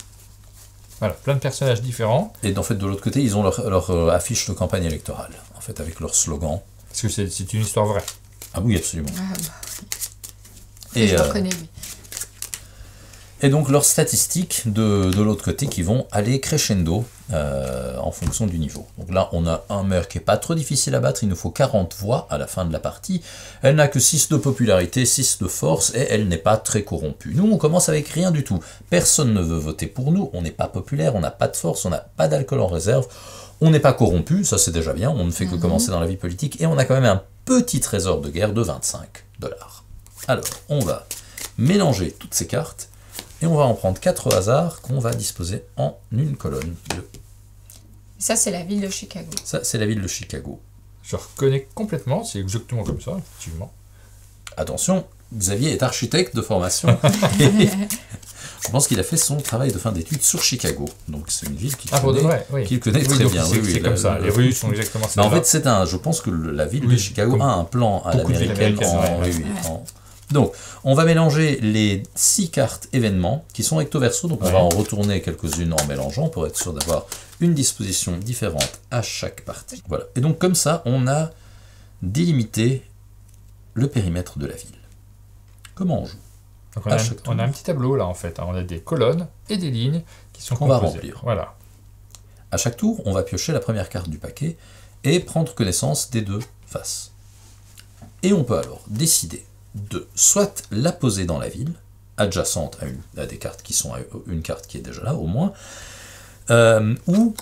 Voilà, plein de personnages différents, Et en fait, de l'autre côté, ils ont leur affiche de campagne électorale, en fait, avec leur slogan. parce que c'est une histoire vraie. Ah oui, absolument. Ah bah, Et, je le reconnais, lui. et donc, leurs statistiques de l'autre côté qui vont aller crescendo en fonction du niveau. Donc là, on a un maire qui n'est pas trop difficile à battre. Il nous faut 40 voix à la fin de la partie. Elle n'a que 6 de popularité, 6 de force, et elle n'est pas très corrompue. Nous, on commence avec rien du tout. Personne ne veut voter pour nous. On n'est pas populaire, on n'a pas de force, on n'a pas d'alcool en réserve. On n'est pas corrompu, ça c'est déjà bien. On ne fait que commencer dans la vie politique. Et on a quand même un petit trésor de guerre de 25 $. Alors, on va mélanger toutes ces cartes. Et on va en prendre 4 au hasard qu'on va disposer en une colonne. Ça, c'est la ville de Chicago. Ça, c'est la ville de Chicago. Je reconnais complètement, c'est exactement comme ça, effectivement. Attention, Xavier est architecte de formation. Et je pense qu'il a fait son travail de fin d'études sur Chicago. Donc c'est une ville qu'il Pour de connaît, vrai, oui. qu'il connaît Oui, très donc bien. C'est Oui, oui, comme ça, les rues sont exactement Mais en celles-là. fait, je pense que la ville de Oui, Chicago comme a un plan à beaucoup de villes l'américaine. américaines, ouais. Oui, oui, Donc, on va mélanger les 6 cartes événements qui sont recto verso. Donc, on va en retourner quelques-unes en mélangeant pour être sûr d'avoir une disposition différente à chaque partie. Voilà. Et donc, comme ça, on a délimité le périmètre de la ville. Comment on joue? Donc à chaque tour. on a un petit tableau là en fait, on a des colonnes et des lignes qui sont Qu'on va composées. remplir. Voilà. À chaque tour, on va piocher la première carte du paquet et prendre connaissance des 2 faces. Et on peut alors décider de soit la poser dans la ville, adjacente à des cartes qui sont à une carte qui est déjà là au moins, ou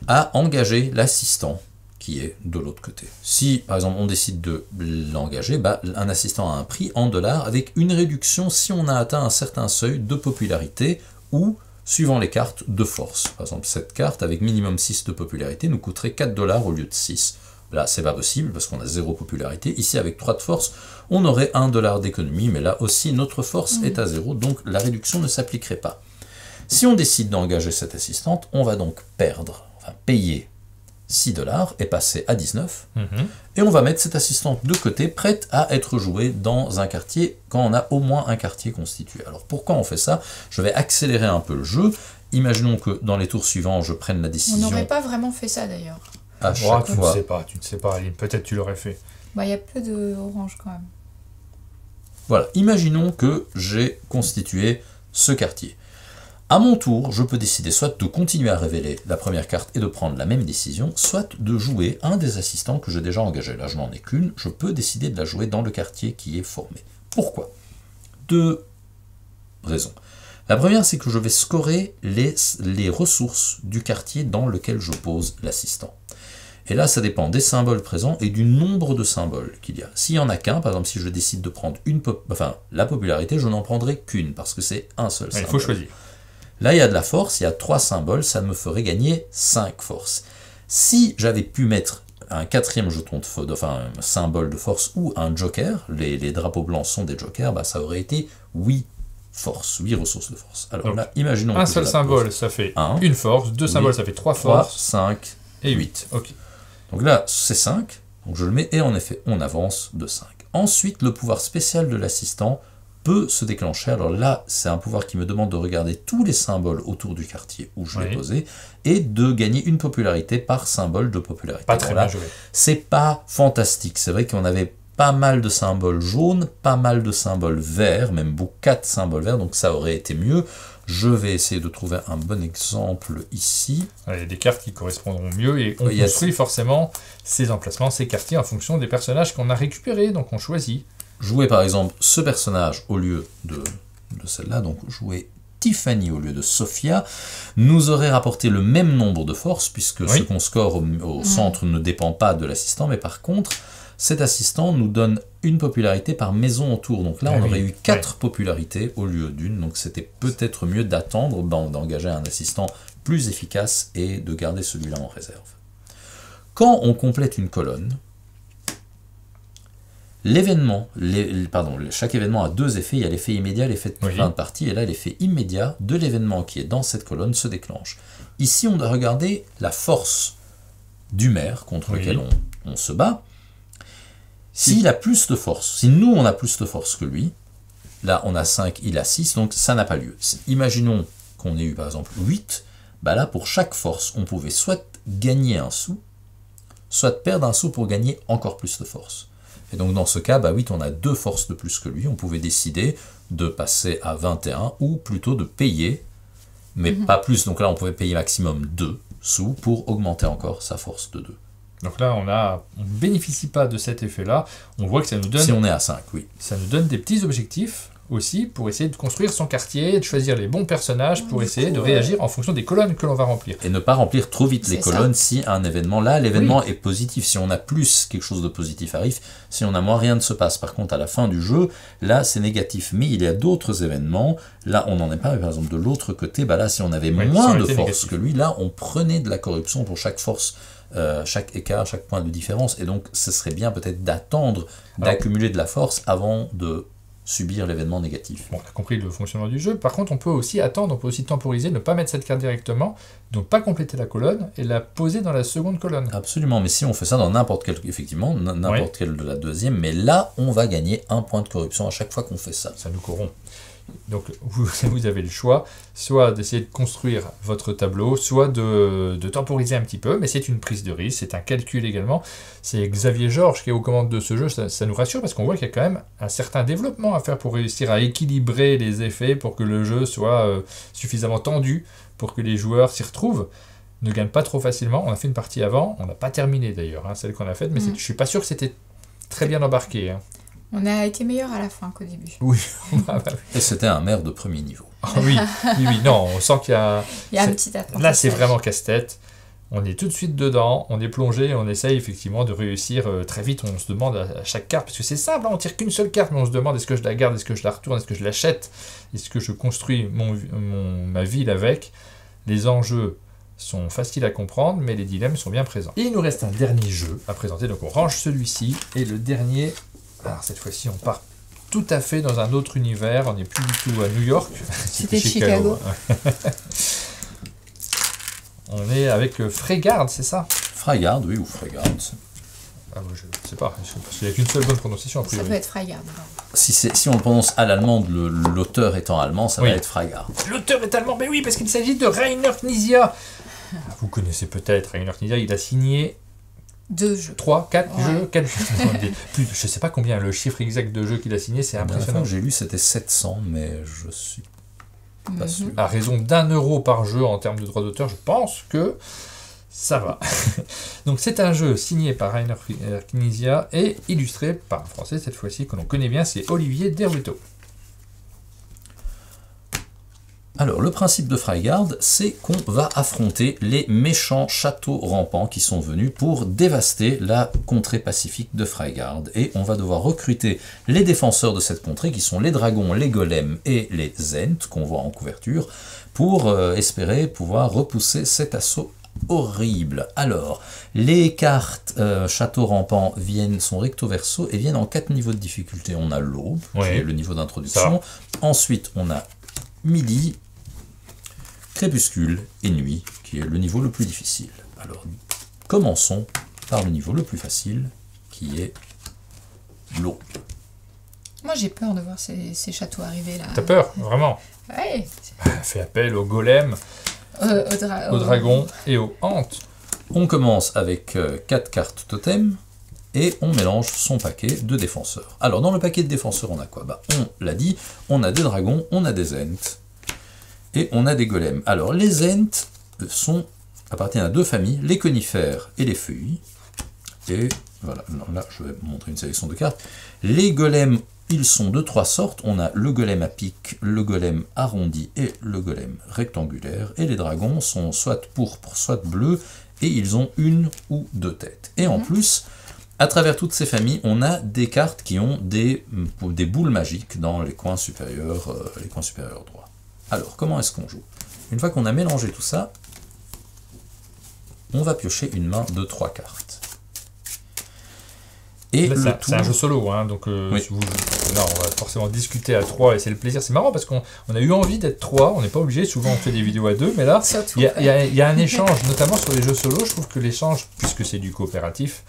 à engager l'assistant qui est de l'autre côté. Si par exemple on décide de l'engager, un assistant a un prix en $ avec une réduction si on a atteint un certain seuil de popularité ou suivant les cartes de force. Par exemple, cette carte avec minimum 6 de popularité nous coûterait 4 $ au lieu de 6. Là, c'est pas possible parce qu'on a 0 popularité. Ici, avec 3 de force, on aurait 1 $ d'économie, mais là aussi, notre force est à 0, donc la réduction ne s'appliquerait pas. Si on décide d'engager cette assistante, on va donc payer 6 $ et passer à 19. Et on va mettre cette assistante de côté, prête à être jouée dans un quartier quand on a au moins un quartier constitué. Alors pourquoi on fait ça? Je vais accélérer un peu le jeu. Imaginons que dans les tours suivants, je prenne la On décision n'aurait pas vraiment fait ça, d'ailleurs. à chaque Tu ne fois. sais pas, Aline, peut-être tu l'aurais fait. Bah, il y a peu de orange, quand même. Voilà, imaginons que j'ai constitué ce quartier. À mon tour, je peux décider soit de continuer à révéler la première carte et de prendre la même décision, soit de jouer un des assistants que j'ai déjà engagé. Là, je n'en ai qu'une, je peux décider de la jouer dans le quartier qui est formé. Pourquoi? 2 raisons. La première, c'est que je vais scorer les ressources du quartier dans lequel je pose l'assistant. Et là, ça dépend des symboles présents et du nombre de symboles qu'il y a. S'il n'y en a qu'un, par exemple, si je décide de prendre la popularité, je n'en prendrai qu'une, parce que c'est un seul symbole. Il faut choisir. Là, il y a de la force, il y a 3 symboles, ça me ferait gagner 5 forces. Si j'avais pu mettre un quatrième jeton enfin un symbole de force ou un joker, les drapeaux blancs sont des jokers, bah, ça aurait été 8 force, 8 ressources de force. Alors donc, là, imaginons un seul symbole, ça fait une force, deux symboles, ça fait 3 forces, 5 et 8. Ok. Donc là, c'est 5, donc je le mets, et en effet, on avance de 5. Ensuite, le pouvoir spécial de l'assistant peut se déclencher. Alors là, c'est un pouvoir qui me demande de regarder tous les symboles autour du quartier où je l'ai posé, et de gagner une popularité par symbole de popularité. Pas très bien joué. C'est pas fantastique, c'est vrai qu'on avait pas mal de symboles jaunes, pas mal de symboles verts, même 4 symboles verts, donc ça aurait été mieux. Je vais essayer de trouver un bon exemple ici. Il y a des cartes qui correspondront mieux et on construit forcément ces emplacements, ces quartiers en fonction des personnages qu'on a récupérés, donc on choisit. Jouer par exemple ce personnage au lieu de celle-là, donc jouer Tiffany au lieu de Sophia, nous aurait rapporté le même nombre de forces, puisque ce qu'on score au centre ne dépend pas de l'assistant, mais par contre, cet assistant nous donne une popularité par maison autour. Donc là, on aurait eu 4 popularités au lieu d'une. Donc c'était peut-être mieux d'attendre, d'engager un assistant plus efficace et de garder celui-là en réserve. Quand on complète une colonne, chaque événement a 2 effets. Il y a l'effet immédiat, l'effet de fin de partie. Et là, l'effet immédiat de l'événement qui est dans cette colonne se déclenche. Ici, on doit regarder la force du maire contre lequel on se bat. S'il a plus de force, si nous on a plus de force que lui, là on a 5, il a 6, donc ça n'a pas lieu. Imaginons qu'on ait eu par exemple 8, bah là pour chaque force, on pouvait soit gagner un sou, soit perdre un sou pour gagner encore plus de force. Et donc dans ce cas, bah 8, on a 2 forces de plus que lui, on pouvait décider de passer à 21 ou plutôt de payer, mais pas plus, donc là on pouvait payer maximum 2 sous pour augmenter encore sa force de 2. Donc là, on ne bénéficie pas de cet effet-là. On voit que ça nous donne... Si on est à 5, oui. Ça nous donne des petits objectifs aussi pour essayer de construire son quartier, de choisir les bons personnages pour essayer de réagir en fonction des colonnes que l'on va remplir. Et ne pas remplir trop vite les colonnes si un événement... Là, l'événement est positif. Si on a plus, quelque chose de positif arrive. Si on a moins, rien ne se passe. Par contre, à la fin du jeu, là, c'est négatif. Mais il y a d'autres événements. Là, on n'en est pas. Mais par exemple, de l'autre côté, bah là, si on avait moins de force que lui, là, on prenait de la corruption pour chaque force. Chaque écart, chaque point de différence, et donc ce serait bien peut-être d'attendre d'accumuler de la force avant de subir l'événement négatif. Bon, on a compris le fonctionnement du jeu. Par contre, on peut aussi attendre, on peut aussi temporiser, ne pas mettre cette carte directement, donc pas compléter la colonne et la poser dans la seconde colonne. Absolument, mais si on fait ça dans n'importe quel, effectivement, n'importe quelle de la deuxième, mais là, on va gagner un point de corruption à chaque fois qu'on fait ça. Ça nous corrompt. Donc vous avez le choix, soit d'essayer de construire votre tableau, soit de temporiser un petit peu, mais c'est une prise de risque, c'est un calcul également. C'est Xavier Georges qui est aux commandes de ce jeu, ça nous rassure parce qu'on voit qu'il y a quand même un certain développement à faire pour réussir à équilibrer les effets, pour que le jeu soit suffisamment tendu, pour que les joueurs s'y retrouvent, ne gagnent pas trop facilement. On a fait une partie avant, on n'a pas terminé d'ailleurs, celle qu'on a faite, mais je suis pas sûr que c'était très bien embarqué. On a été meilleur à la fin qu'au début. Oui. Et c'était un maire de premier niveau. Oui, non, on sent qu'il y a... Il y a un petit apprentissage. Là, c'est vraiment casse-tête. On est tout de suite dedans, on est plongé, on essaye effectivement de réussir très vite. On se demande à chaque carte, parce que c'est simple, on tire qu'une seule carte, mais on se demande est-ce que je la garde, est-ce que je la retourne, est-ce que je l'achète, est-ce que je construis ma ville avec. Les enjeux sont faciles à comprendre, mais les dilemmes sont bien présents. Et il nous reste un dernier jeu à présenter, donc on range celui-ci, et le dernier... Alors cette fois-ci, on part tout à fait dans un autre univers. On n'est plus du tout à New York. C'était Chicago. On est avec Freygarde, c'est ça? Freygarde, oui, ou Freygarde. Ah, moi, je ne sais pas. Il n'y a qu'une seule bonne prononciation. Ça peut être Freygarde. Si on le prononce à l'allemande, l'auteur étant allemand, ça va être Freygarde. L'auteur est allemand, mais oui, parce qu'il s'agit de Rainer Knizia. Vous connaissez peut-être Rainer Knizia. Il a signé... 2 jeux. 3, 4 jeux, 4 jeux. Je ne sais pas combien, le chiffre exact de jeux qu'il a signé, c'est impressionnant. J'ai lu c'était 700, mais je suis pas sûr. À raison d'€1 par jeu en termes de droits d'auteur, je pense que ça va. Donc c'est un jeu signé par Rainer Knizia et illustré par un Français cette fois-ci que l'on connaît bien, c'est Olivier Derueto. Alors, le principe de Freygarde, c'est qu'on va affronter les méchants châteaux rampants qui sont venus pour dévaster la contrée pacifique de Freygarde. Et on va devoir recruter les défenseurs de cette contrée, qui sont les dragons, les golems et les zents, qu'on voit en couverture, pour espérer pouvoir repousser cet assaut horrible. Alors, les cartes château rampant sont recto verso et viennent en 4 niveaux de difficulté. On a l'aube, qui est le niveau d'introduction. Ensuite, on a midi, crépuscule et nuit, qui est le niveau le plus difficile. Alors, commençons par le niveau le plus facile, qui est l'aube. Moi, j'ai peur de voir ces châteaux arriver là. T'as peur, vraiment? Ouais. Fais appel au golem, au dragon et aux hantes. On commence avec 4 cartes totem et on mélange son paquet de défenseurs. Alors, dans le paquet de défenseurs, on a quoi? On l'a dit, on a des dragons, on a des ents et on a des golems. Alors, les ents appartiennent à 2 familles, les conifères et les feuilles. Et voilà, là, je vais vous montrer une sélection de cartes. Les golems, ils sont de 3 sortes. On a le golem à pic, le golem arrondi et le golem rectangulaire. Et les dragons sont soit pourpre, soit bleu, et ils ont 1 ou 2 têtes. Et en plus, à travers toutes ces familles, on a des cartes qui ont des boules magiques dans les coins supérieurs droits. Alors, comment est-ce qu'on joue? Une fois qu'on a mélangé tout ça, on va piocher une main de 3 cartes. Et là, c'est un jeu solo, hein, donc si vous, là, on va forcément discuter à 3 et c'est le plaisir. C'est marrant parce qu'on a eu envie d'être 3, on n'est pas obligé, souvent on fait des vidéos à 2, mais là, il y a un échange, notamment sur les jeux solo. Je trouve que l'échange, puisque c'est du coopératif,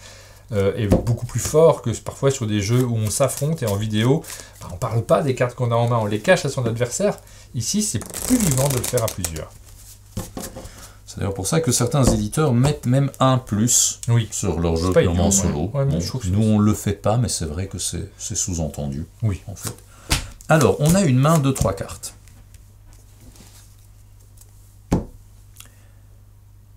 est beaucoup plus fort que parfois sur des jeux où on s'affronte et en vidéo, on ne parle pas des cartes qu'on a en main, on les cache à son adversaire. Ici, c'est plus vivant de le faire à plusieurs. C'est d'ailleurs pour ça que certains éditeurs mettent même un plus sur leur jeu purement solo. Ouais, nous, on ne le fait pas, mais c'est vrai que c'est sous-entendu. Oui. En fait. Alors, on a une main de 3 cartes.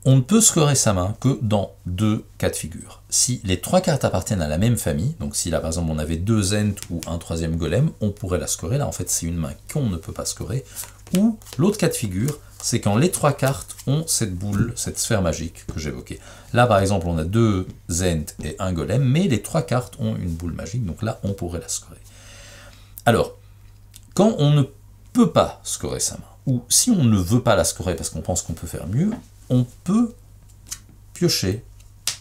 On ne peut scorer sa main que dans 2 cas de figure. Si les 3 cartes appartiennent à la même famille, donc si là par exemple on avait 2 ents ou un 3e golem, on pourrait la scorer. Là en fait c'est une main qu'on ne peut pas scorer. Ou l'autre cas de figure, c'est quand les 3 cartes ont cette boule, cette sphère magique que j'évoquais. Là par exemple on a 2 ents et un golem, mais les 3 cartes ont une boule magique, donc là on pourrait la scorer. Alors, quand on ne peut pas scorer sa main, ou si on ne veut pas la scorer parce qu'on pense qu'on peut faire mieux, on peut piocher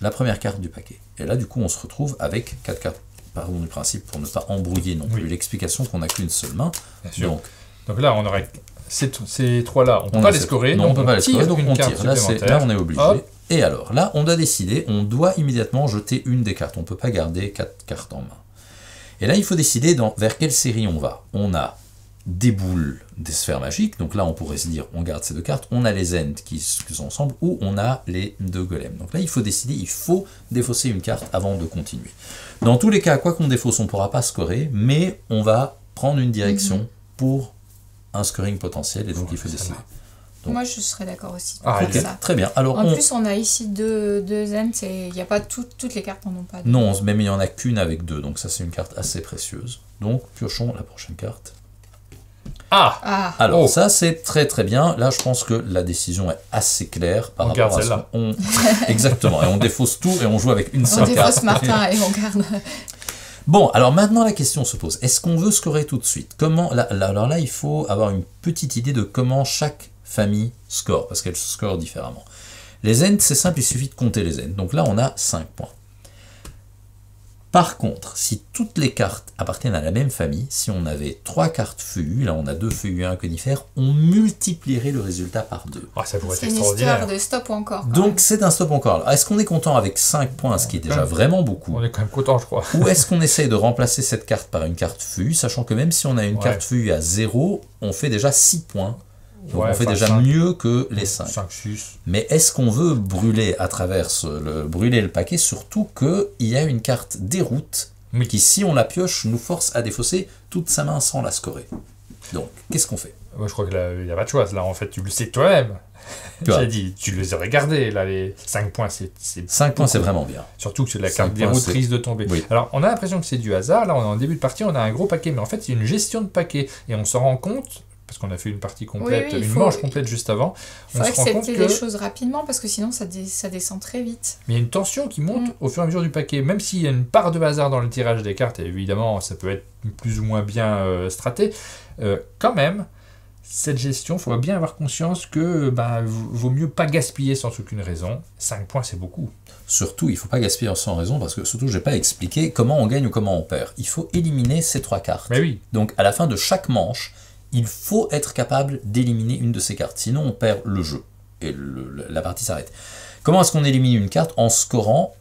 la première carte du paquet. Et là, du coup, on se retrouve avec 4 cartes. Pardon du principe pour ne pas embrouiller non plus l'explication qu'on n'a qu'une seule main. Donc là, on aurait ces 3-là, on ne peut pas les scorer. Non, on ne peut pas les scorer, donc on tire. Là, on est obligé. Hop. Et alors, là, on doit décider, on doit immédiatement jeter une des cartes. On ne peut pas garder 4 cartes en main. Et là, il faut décider vers quelle série on va. On a des boules, des sphères magiques, donc là on pourrait se dire on garde ces 2 cartes, on a les ents qui sont ensemble, ou on a les 2 golems. Donc là il faut décider, il faut défausser une carte avant de continuer. Dans tous les cas, quoi qu'on défausse, on ne pourra pas scorer, mais on va prendre une direction pour un scoring potentiel, et donc il faut décider. Donc, moi je serais d'accord aussi. Ça. Très bien. Alors, en plus on a ici 2 ents, et il n'y a pas toutes les cartes n'en ont pas. Non, même il n'y en a qu'une avec 2, donc ça c'est une carte assez précieuse. Donc piochons la prochaine carte. Alors ça c'est très très bien. Là je pense que la décision est assez claire par rapport à ça. Exactement, et on défausse tout et on joue avec une seule carte. On défausse Martin et on garde. Bon, alors maintenant la question se pose. Est-ce qu'on veut scorer tout de suite? Alors là il faut avoir une petite idée de comment chaque famille score, parce qu'elle score différemment. Les ents c'est simple, il suffit de compter les ents. Donc là on a 5 points. Par contre, si toutes les cartes appartiennent à la même famille, si on avait 3 cartes feuillues, là on a 2 feuillus et un conifère, on multiplierait le résultat par 2. Ça pourrait être extraordinaire. C'est une histoire de stop encore. Donc c'est un stop encore. Est-ce qu'on est content avec 5 points, ce qui est déjà vraiment beaucoup? On est quand même content, je crois. Ou est-ce qu'on essaye de remplacer cette carte par une carte feuillue, sachant que même si on a une carte feuillue à 0, on fait déjà 6 points. Donc on fait déjà 5, mieux que les 5. 6. Mais est-ce qu'on veut brûler à travers brûler le paquet, surtout qu'il y a une carte déroute qui, si on la pioche, nous force à défausser toute sa main sans la scorer. Donc, qu'est-ce qu'on fait? Moi, je crois qu'il n'y a pas de choix. Là, en fait, tu le sais toi-même. J'ai dit, tu les aurais gardés. Là, les 5 points, c'est 5 points, c'est vraiment bien. Surtout que c'est la carte déroute risque de tomber. Oui. Alors, on a l'impression que c'est du hasard. Là, on est en début de partie, on a un gros paquet. Mais en fait, c'est une gestion de paquet. Et on s'en rend compte... parce qu'on a fait une partie complète, manche complète juste avant. Il faut accepter les choses rapidement, parce que sinon ça descend très vite. Mais il y a une tension qui monte au fur et à mesure du paquet, même s'il y a une part de hasard dans le tirage des cartes, et évidemment ça peut être plus ou moins bien straté, quand même, cette gestion, il faut bien avoir conscience que vaut mieux pas gaspiller sans aucune raison. 5 points, c'est beaucoup. Surtout, il ne faut pas gaspiller sans raison, parce que surtout, je n'ai pas expliqué comment on gagne ou comment on perd. Il faut éliminer ces 3 cartes. Mais oui. Donc, à la fin de chaque manche, il faut être capable d'éliminer une de ces cartes. Sinon, on perd le jeu. Et la partie s'arrête. Comment est-ce qu'on élimine une carte? En scorant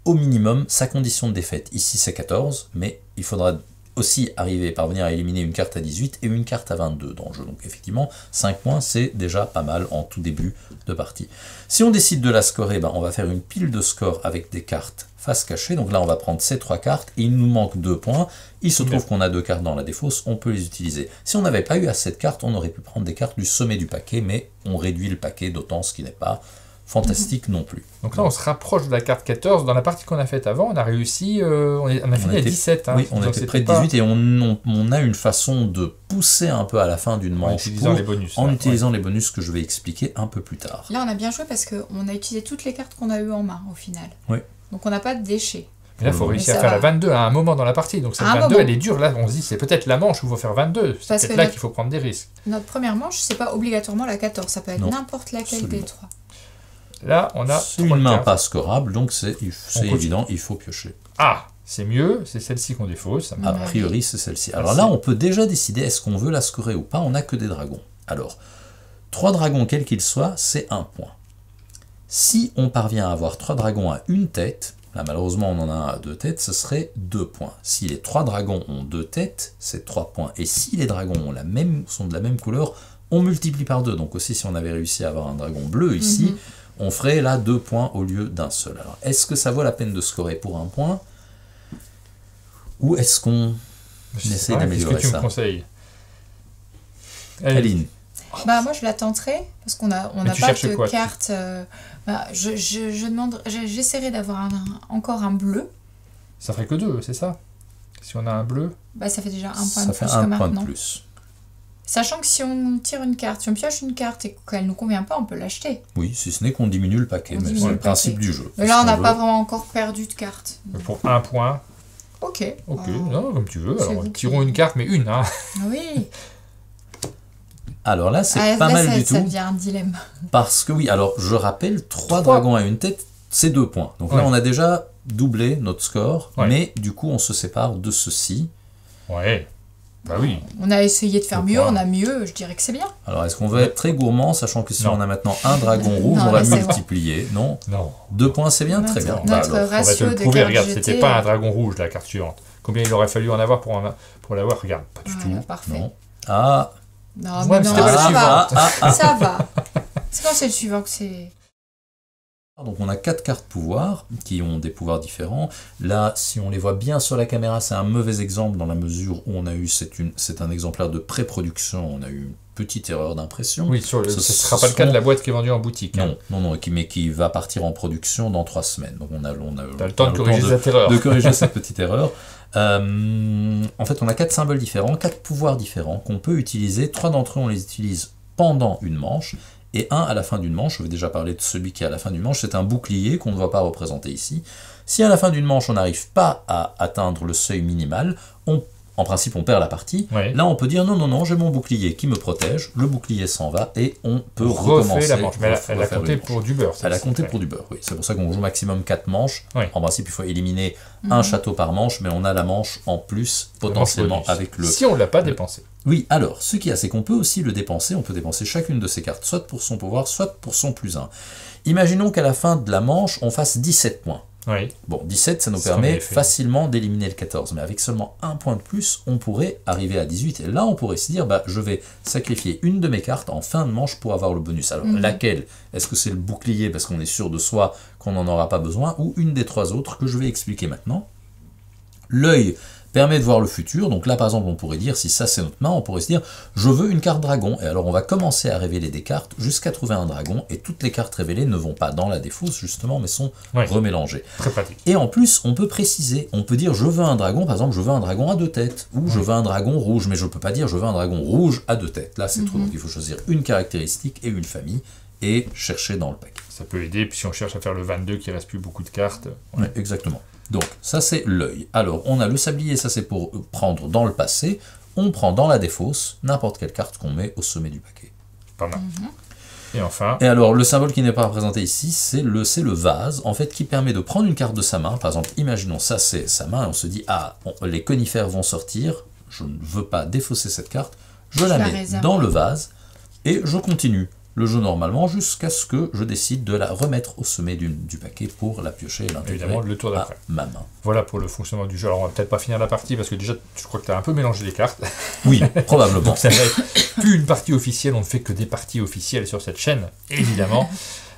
au minimum sa condition de défaite. Ici, c'est 14, mais il faudra aussi parvenir à éliminer une carte à 18 et une carte à 22 dans le jeu. Donc effectivement, 5 points, c'est déjà pas mal en tout début de partie. Si on décide de la scorer, on va faire une pile de score avec des cartes face cachée. Donc là, on va prendre ces 3 cartes et il nous manque 2 points. Il se trouve qu'on a 2 cartes dans la défausse, on peut les utiliser. Si on n'avait pas eu assez de cartes, on aurait pu prendre des cartes du sommet du paquet, mais on réduit le paquet d'autant, ce qui n'est pas fantastique non plus. Donc là, on se rapproche de la carte 14. Dans la partie qu'on a faite avant, on a réussi, on a fini à 17. Oui, on était près de 18 et on a une façon de pousser un peu à la fin d'une manche en utilisant les bonus que je vais expliquer un peu plus tard. Là, on a bien joué parce qu'on a utilisé toutes les cartes qu'on a eues en main au final. Oui. Donc on n'a pas de déchets. Mais là, il faut réussir à faire la 22 à un moment dans la partie. Donc cette 22, elle est dure. Là, on se dit, c'est peut-être la manche où il faut faire 22. C'est peut-être là qu'il faut prendre des risques. Notre première manche, c'est pas obligatoirement la 14. Ça peut être n'importe laquelle des 3. Là, on a c'est une main pas scorable, donc c'est évident, il faut piocher. Ah, c'est mieux, c'est celle-ci qu'on défausse. A priori, c'est celle-ci. Alors là, on peut déjà décider est-ce qu'on veut la scorer ou pas. On n'a que des dragons. Alors, 3 dragons, quels qu'ils soient, c'est 1 point. Si on parvient à avoir 3 dragons à une tête, là malheureusement on en a un à 2 têtes, ce serait 2 points. Si les 3 dragons ont 2 têtes, c'est 3 points. Et si les dragons sont de la même couleur, on multiplie par 2. Donc aussi, si on avait réussi à avoir un dragon bleu ici, on ferait là 2 points au lieu d'un seul. Alors, est-ce que ça vaut la peine de scorer pour 1 point? Ou est-ce qu'on essaie d'améliorer ça? Qu'est-ce que tu me conseilles, Aline? Moi, je la tenterai, parce qu'on n'a pas de carte. J'essaierai d'avoir encore un bleu. Ça ferait que 2, c'est ça? Si on a un bleu? Ça fait déjà 1 point de plus que maintenant. Ça fait 1 point de plus. Sachant que si on tire une carte, si on pioche une carte et qu'elle ne nous convient pas, on peut l'acheter. Oui, si ce n'est qu'on diminue le paquet, mais c'est le principe du jeu. Mais là, on n'a pas vraiment encore perdu de carte. Pour 1 point. Ok. Non, comme tu veux. Alors, tirons une carte, mais une. Hein. Oui. Alors là, c'est pas mal du tout. Ça devient un dilemme. Parce que oui, alors je rappelle, 3 dragons à une tête, c'est 2 points. Donc là, on a déjà doublé notre score, mais du coup, on se sépare de ceci. Ouais. Bah oui. On a essayé de faire mieux, on a mieux, je dirais que c'est bien. Alors, est-ce qu'on veut être très gourmand, sachant que si on a maintenant un dragon rouge, on va multiplier? Non. 2 points, c'est bien, très bien. Notre ratio de cartes regarde, c'était pas un dragon rouge, la carte suivante. Combien il aurait fallu en avoir pour l'avoir? Regarde, pas du tout. Parfait. Non. Non, mais non, ça va. C'est quand c'est le suivant que c'est... Donc on a 4 cartes pouvoir qui ont des pouvoirs différents. Là, si on les voit bien sur la caméra, c'est un mauvais exemple dans la mesure où on a eu, c'est un exemplaire de pré-production, on a eu une petite erreur d'impression. Oui, ce ne sera pas le cas de la boîte qui est vendue en boutique. Non, mais qui va partir en production dans 3 semaines. Donc on a le temps de corriger cette erreur. De corriger cette petite erreur. En fait, on a 4 symboles différents, 4 pouvoirs différents qu'on peut utiliser. 3 d'entre eux, on les utilise pendant une manche. Et un à la fin d'une manche, je vais déjà parler de celui qui est à la fin d'une manche, c'est un bouclier qu'on ne va pas représenter ici. Si à la fin d'une manche, on n'arrive pas à atteindre le seuil minimal, en principe, on perd la partie. Oui. Là, on peut dire non, j'ai mon bouclier qui me protège, le bouclier s'en va et on peut recommencer. La manche, mais elle a compté pour du beurre. Elle a compté pour du beurre, oui. C'est pour ça qu'on joue maximum 4 manches. Oui. En principe, il faut éliminer un château par manche, mais on a la manche en plus, potentiellement, avec le... Si on ne l'a pas dépensé. Oui, alors, ce qu'il y a, c'est qu'on peut aussi le dépenser. On peut dépenser chacune de ces cartes, soit pour son pouvoir, soit pour son +1. Imaginons qu'à la fin de la manche, on fasse 17 points. Oui. Bon, 17, ça nous permet facilement d'éliminer le 14. Mais avec seulement un point de plus, on pourrait arriver à 18. Et là, on pourrait se dire, je vais sacrifier une de mes cartes en fin de manche pour avoir le bonus. Alors, laquelle? Est-ce que c'est le bouclier parce qu'on est sûr de soi qu'on n'en aura pas besoin, ou une des 3 autres que je vais expliquer maintenant? L'œil permet de voir le futur. Donc là, par exemple, on pourrait dire, si ça c'est notre main, on pourrait se dire, je veux une carte dragon. Et alors, on va commencer à révéler des cartes jusqu'à trouver un dragon. Et toutes les cartes révélées ne vont pas dans la défausse, justement, mais sont remélangées. Très pratique. Et en plus, on peut préciser. On peut dire, je veux un dragon, par exemple, je veux un dragon à 2 têtes. Ou je veux un dragon rouge. Mais je ne peux pas dire, je veux un dragon rouge à 2 têtes. Là, c'est trop. Donc, il faut choisir une caractéristique et une famille. Et chercher dans le paquet. Ça peut aider. Puis si on cherche à faire le 22, qu'il ne reste plus beaucoup de cartes. Ouais, exactement. Donc, ça c'est l'œil. Alors, on a le sablier, ça c'est pour prendre dans le passé, on prend dans la défausse n'importe quelle carte qu'on met au sommet du paquet. Pas mal. Et enfin... Et alors, le symbole qui n'est pas représenté ici, c'est le vase, en fait, qui permet de prendre une carte de sa main. Par exemple, imaginons ça, c'est sa main, et on se dit, ah, bon, les conifères vont sortir, je ne veux pas défausser cette carte, je la mets dans le vase, et je continue le jeu normalement, jusqu'à ce que je décide de la remettre au sommet du paquet pour la piocher et l'intégrer évidemment, le tour d'après. Ma main. Voilà pour le fonctionnement du jeu. Alors, on va peut-être pas finir la partie, parce que déjà, je crois que tu as un peu mélangé les cartes. Oui, probablement. Donc, ça va être plus une partie officielle, on ne fait que des parties officielles sur cette chaîne, évidemment.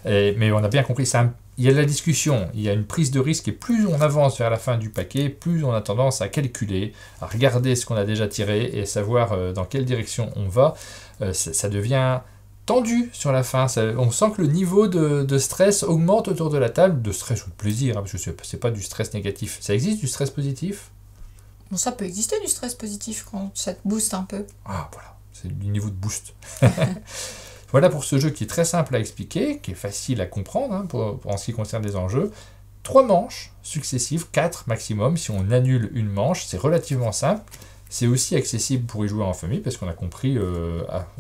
Mais on a bien compris, il y a de la discussion, il y a une prise de risque, et plus on avance vers la fin du paquet, plus on a tendance à calculer, à regarder ce qu'on a déjà tiré, et savoir dans quelle direction on va. Ça devient tendu sur la fin, on sent que le niveau de stress augmente autour de la table, de stress ou de plaisir, hein, parce que c'est pas du stress négatif. Ça existe du stress positif? Bon, ça peut exister du stress positif quand ça te booste un peu. Ah voilà, c'est du niveau de boost. Voilà pour ce jeu qui est très simple à expliquer, qui est facile à comprendre hein, en ce qui concerne les enjeux. 3 manches successives, 4 maximum, si on annule une manche, c'est relativement simple. C'est aussi accessible pour y jouer en famille, parce qu'on a compris,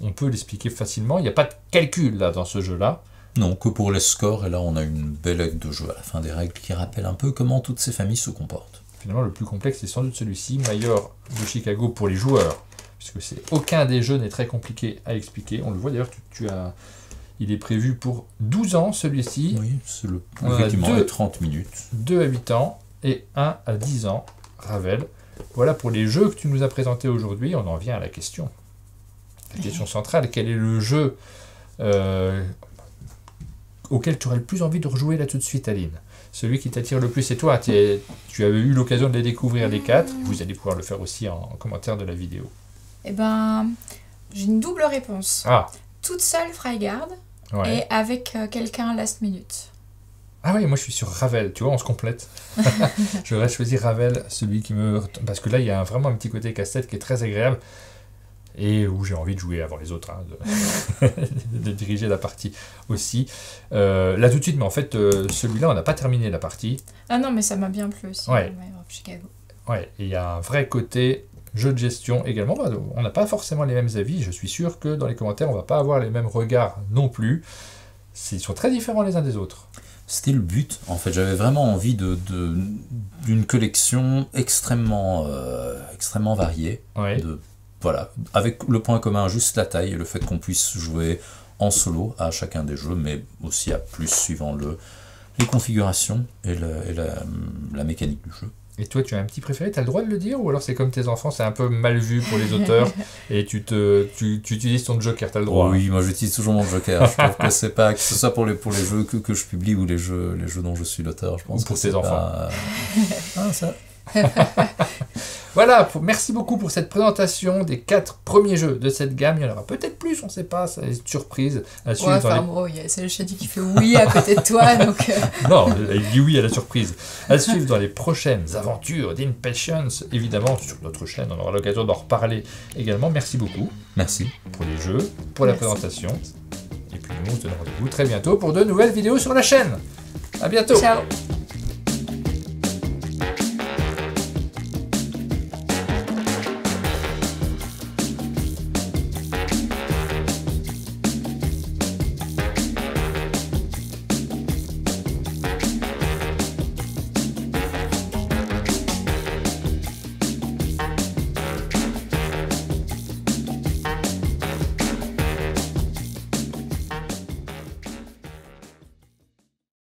on peut l'expliquer facilement. Il n'y a pas de calcul là dans ce jeu-là. Non, que pour les scores, et là on a une belle aide de jeu à la fin des règles qui rappelle un peu comment toutes ces familles se comportent. Finalement, le plus complexe, c'est sans doute celui-ci, Mayor de Chicago pour les joueurs, puisque aucun des jeux n'est très compliqué à expliquer. On le voit d'ailleurs, il est prévu pour 12 ans celui-ci. Oui, c'est effectivement 30 minutes. 2 à 8 ans et 1 à 10 ans, Ravel. Voilà pour les jeux que tu nous as présentés aujourd'hui. On en vient à la question. La question centrale, quel est le jeu auquel tu aurais le plus envie de rejouer là tout de suite, Aline? Celui qui t'attire le plus, et toi, tu avais eu l'occasion de les découvrir les 4. Vous allez pouvoir le faire aussi en commentaire de la vidéo. Eh ben, j'ai une double réponse. Ah. Toute seule, Freigarde, ouais. Et avec quelqu'un last minute. Ah oui, moi je suis sur Ravel, tu vois, on se complète. J'aurais choisi Ravel, celui qui me... Parce que là, il y a vraiment un petit côté casse-tête qui est très agréable, et où j'ai envie de jouer avant les autres, hein, de diriger la partie aussi. Là tout de suite, mais en fait, celui-là, on n'a pas terminé la partie. Ah non, mais ça m'a bien plu aussi, ouais. Chicago. Ouais, et il y a un vrai côté jeu de gestion également. On n'a pas forcément les mêmes avis, je suis sûr que dans les commentaires, on ne va pas avoir les mêmes regards non plus. Ils sont très différents les uns des autres. C'était le but, en fait, j'avais vraiment envie d'une collection extrêmement variée, ouais. Voilà, avec le point commun juste la taille et le fait qu'on puisse jouer en solo à chacun des jeux, mais aussi à plus suivant les configurations et la mécanique du jeu. Et toi, tu as un petit préféré, tu as le droit de le dire, ou alors c'est comme tes enfants, c'est un peu mal vu pour les auteurs, et tu utilises ton joker, tu as le droit. Oui, moi j'utilise toujours mon joker, je trouve que c'est pas, que ce soit pour les jeux que je publie ou les jeux dont je suis l'auteur, je pense ou pour que tes enfants. Pas... Ah, ça. Voilà, merci beaucoup pour cette présentation des 4 premiers jeux de cette gamme. Il y en aura peut-être plus, on ne sait pas, ça est une surprise. À suivre c'est le chat qui fait oui à côté de toi. Donc Non, il dit oui à la surprise. À suivre dans les prochaines aventures d'Impatience, évidemment, sur notre chaîne. On aura l'occasion d'en reparler également. Merci beaucoup. Merci. Pour les jeux, pour la présentation. Et puis nous, on se donne rendez-vous très bientôt pour de nouvelles vidéos sur la chaîne. À bientôt. Ciao.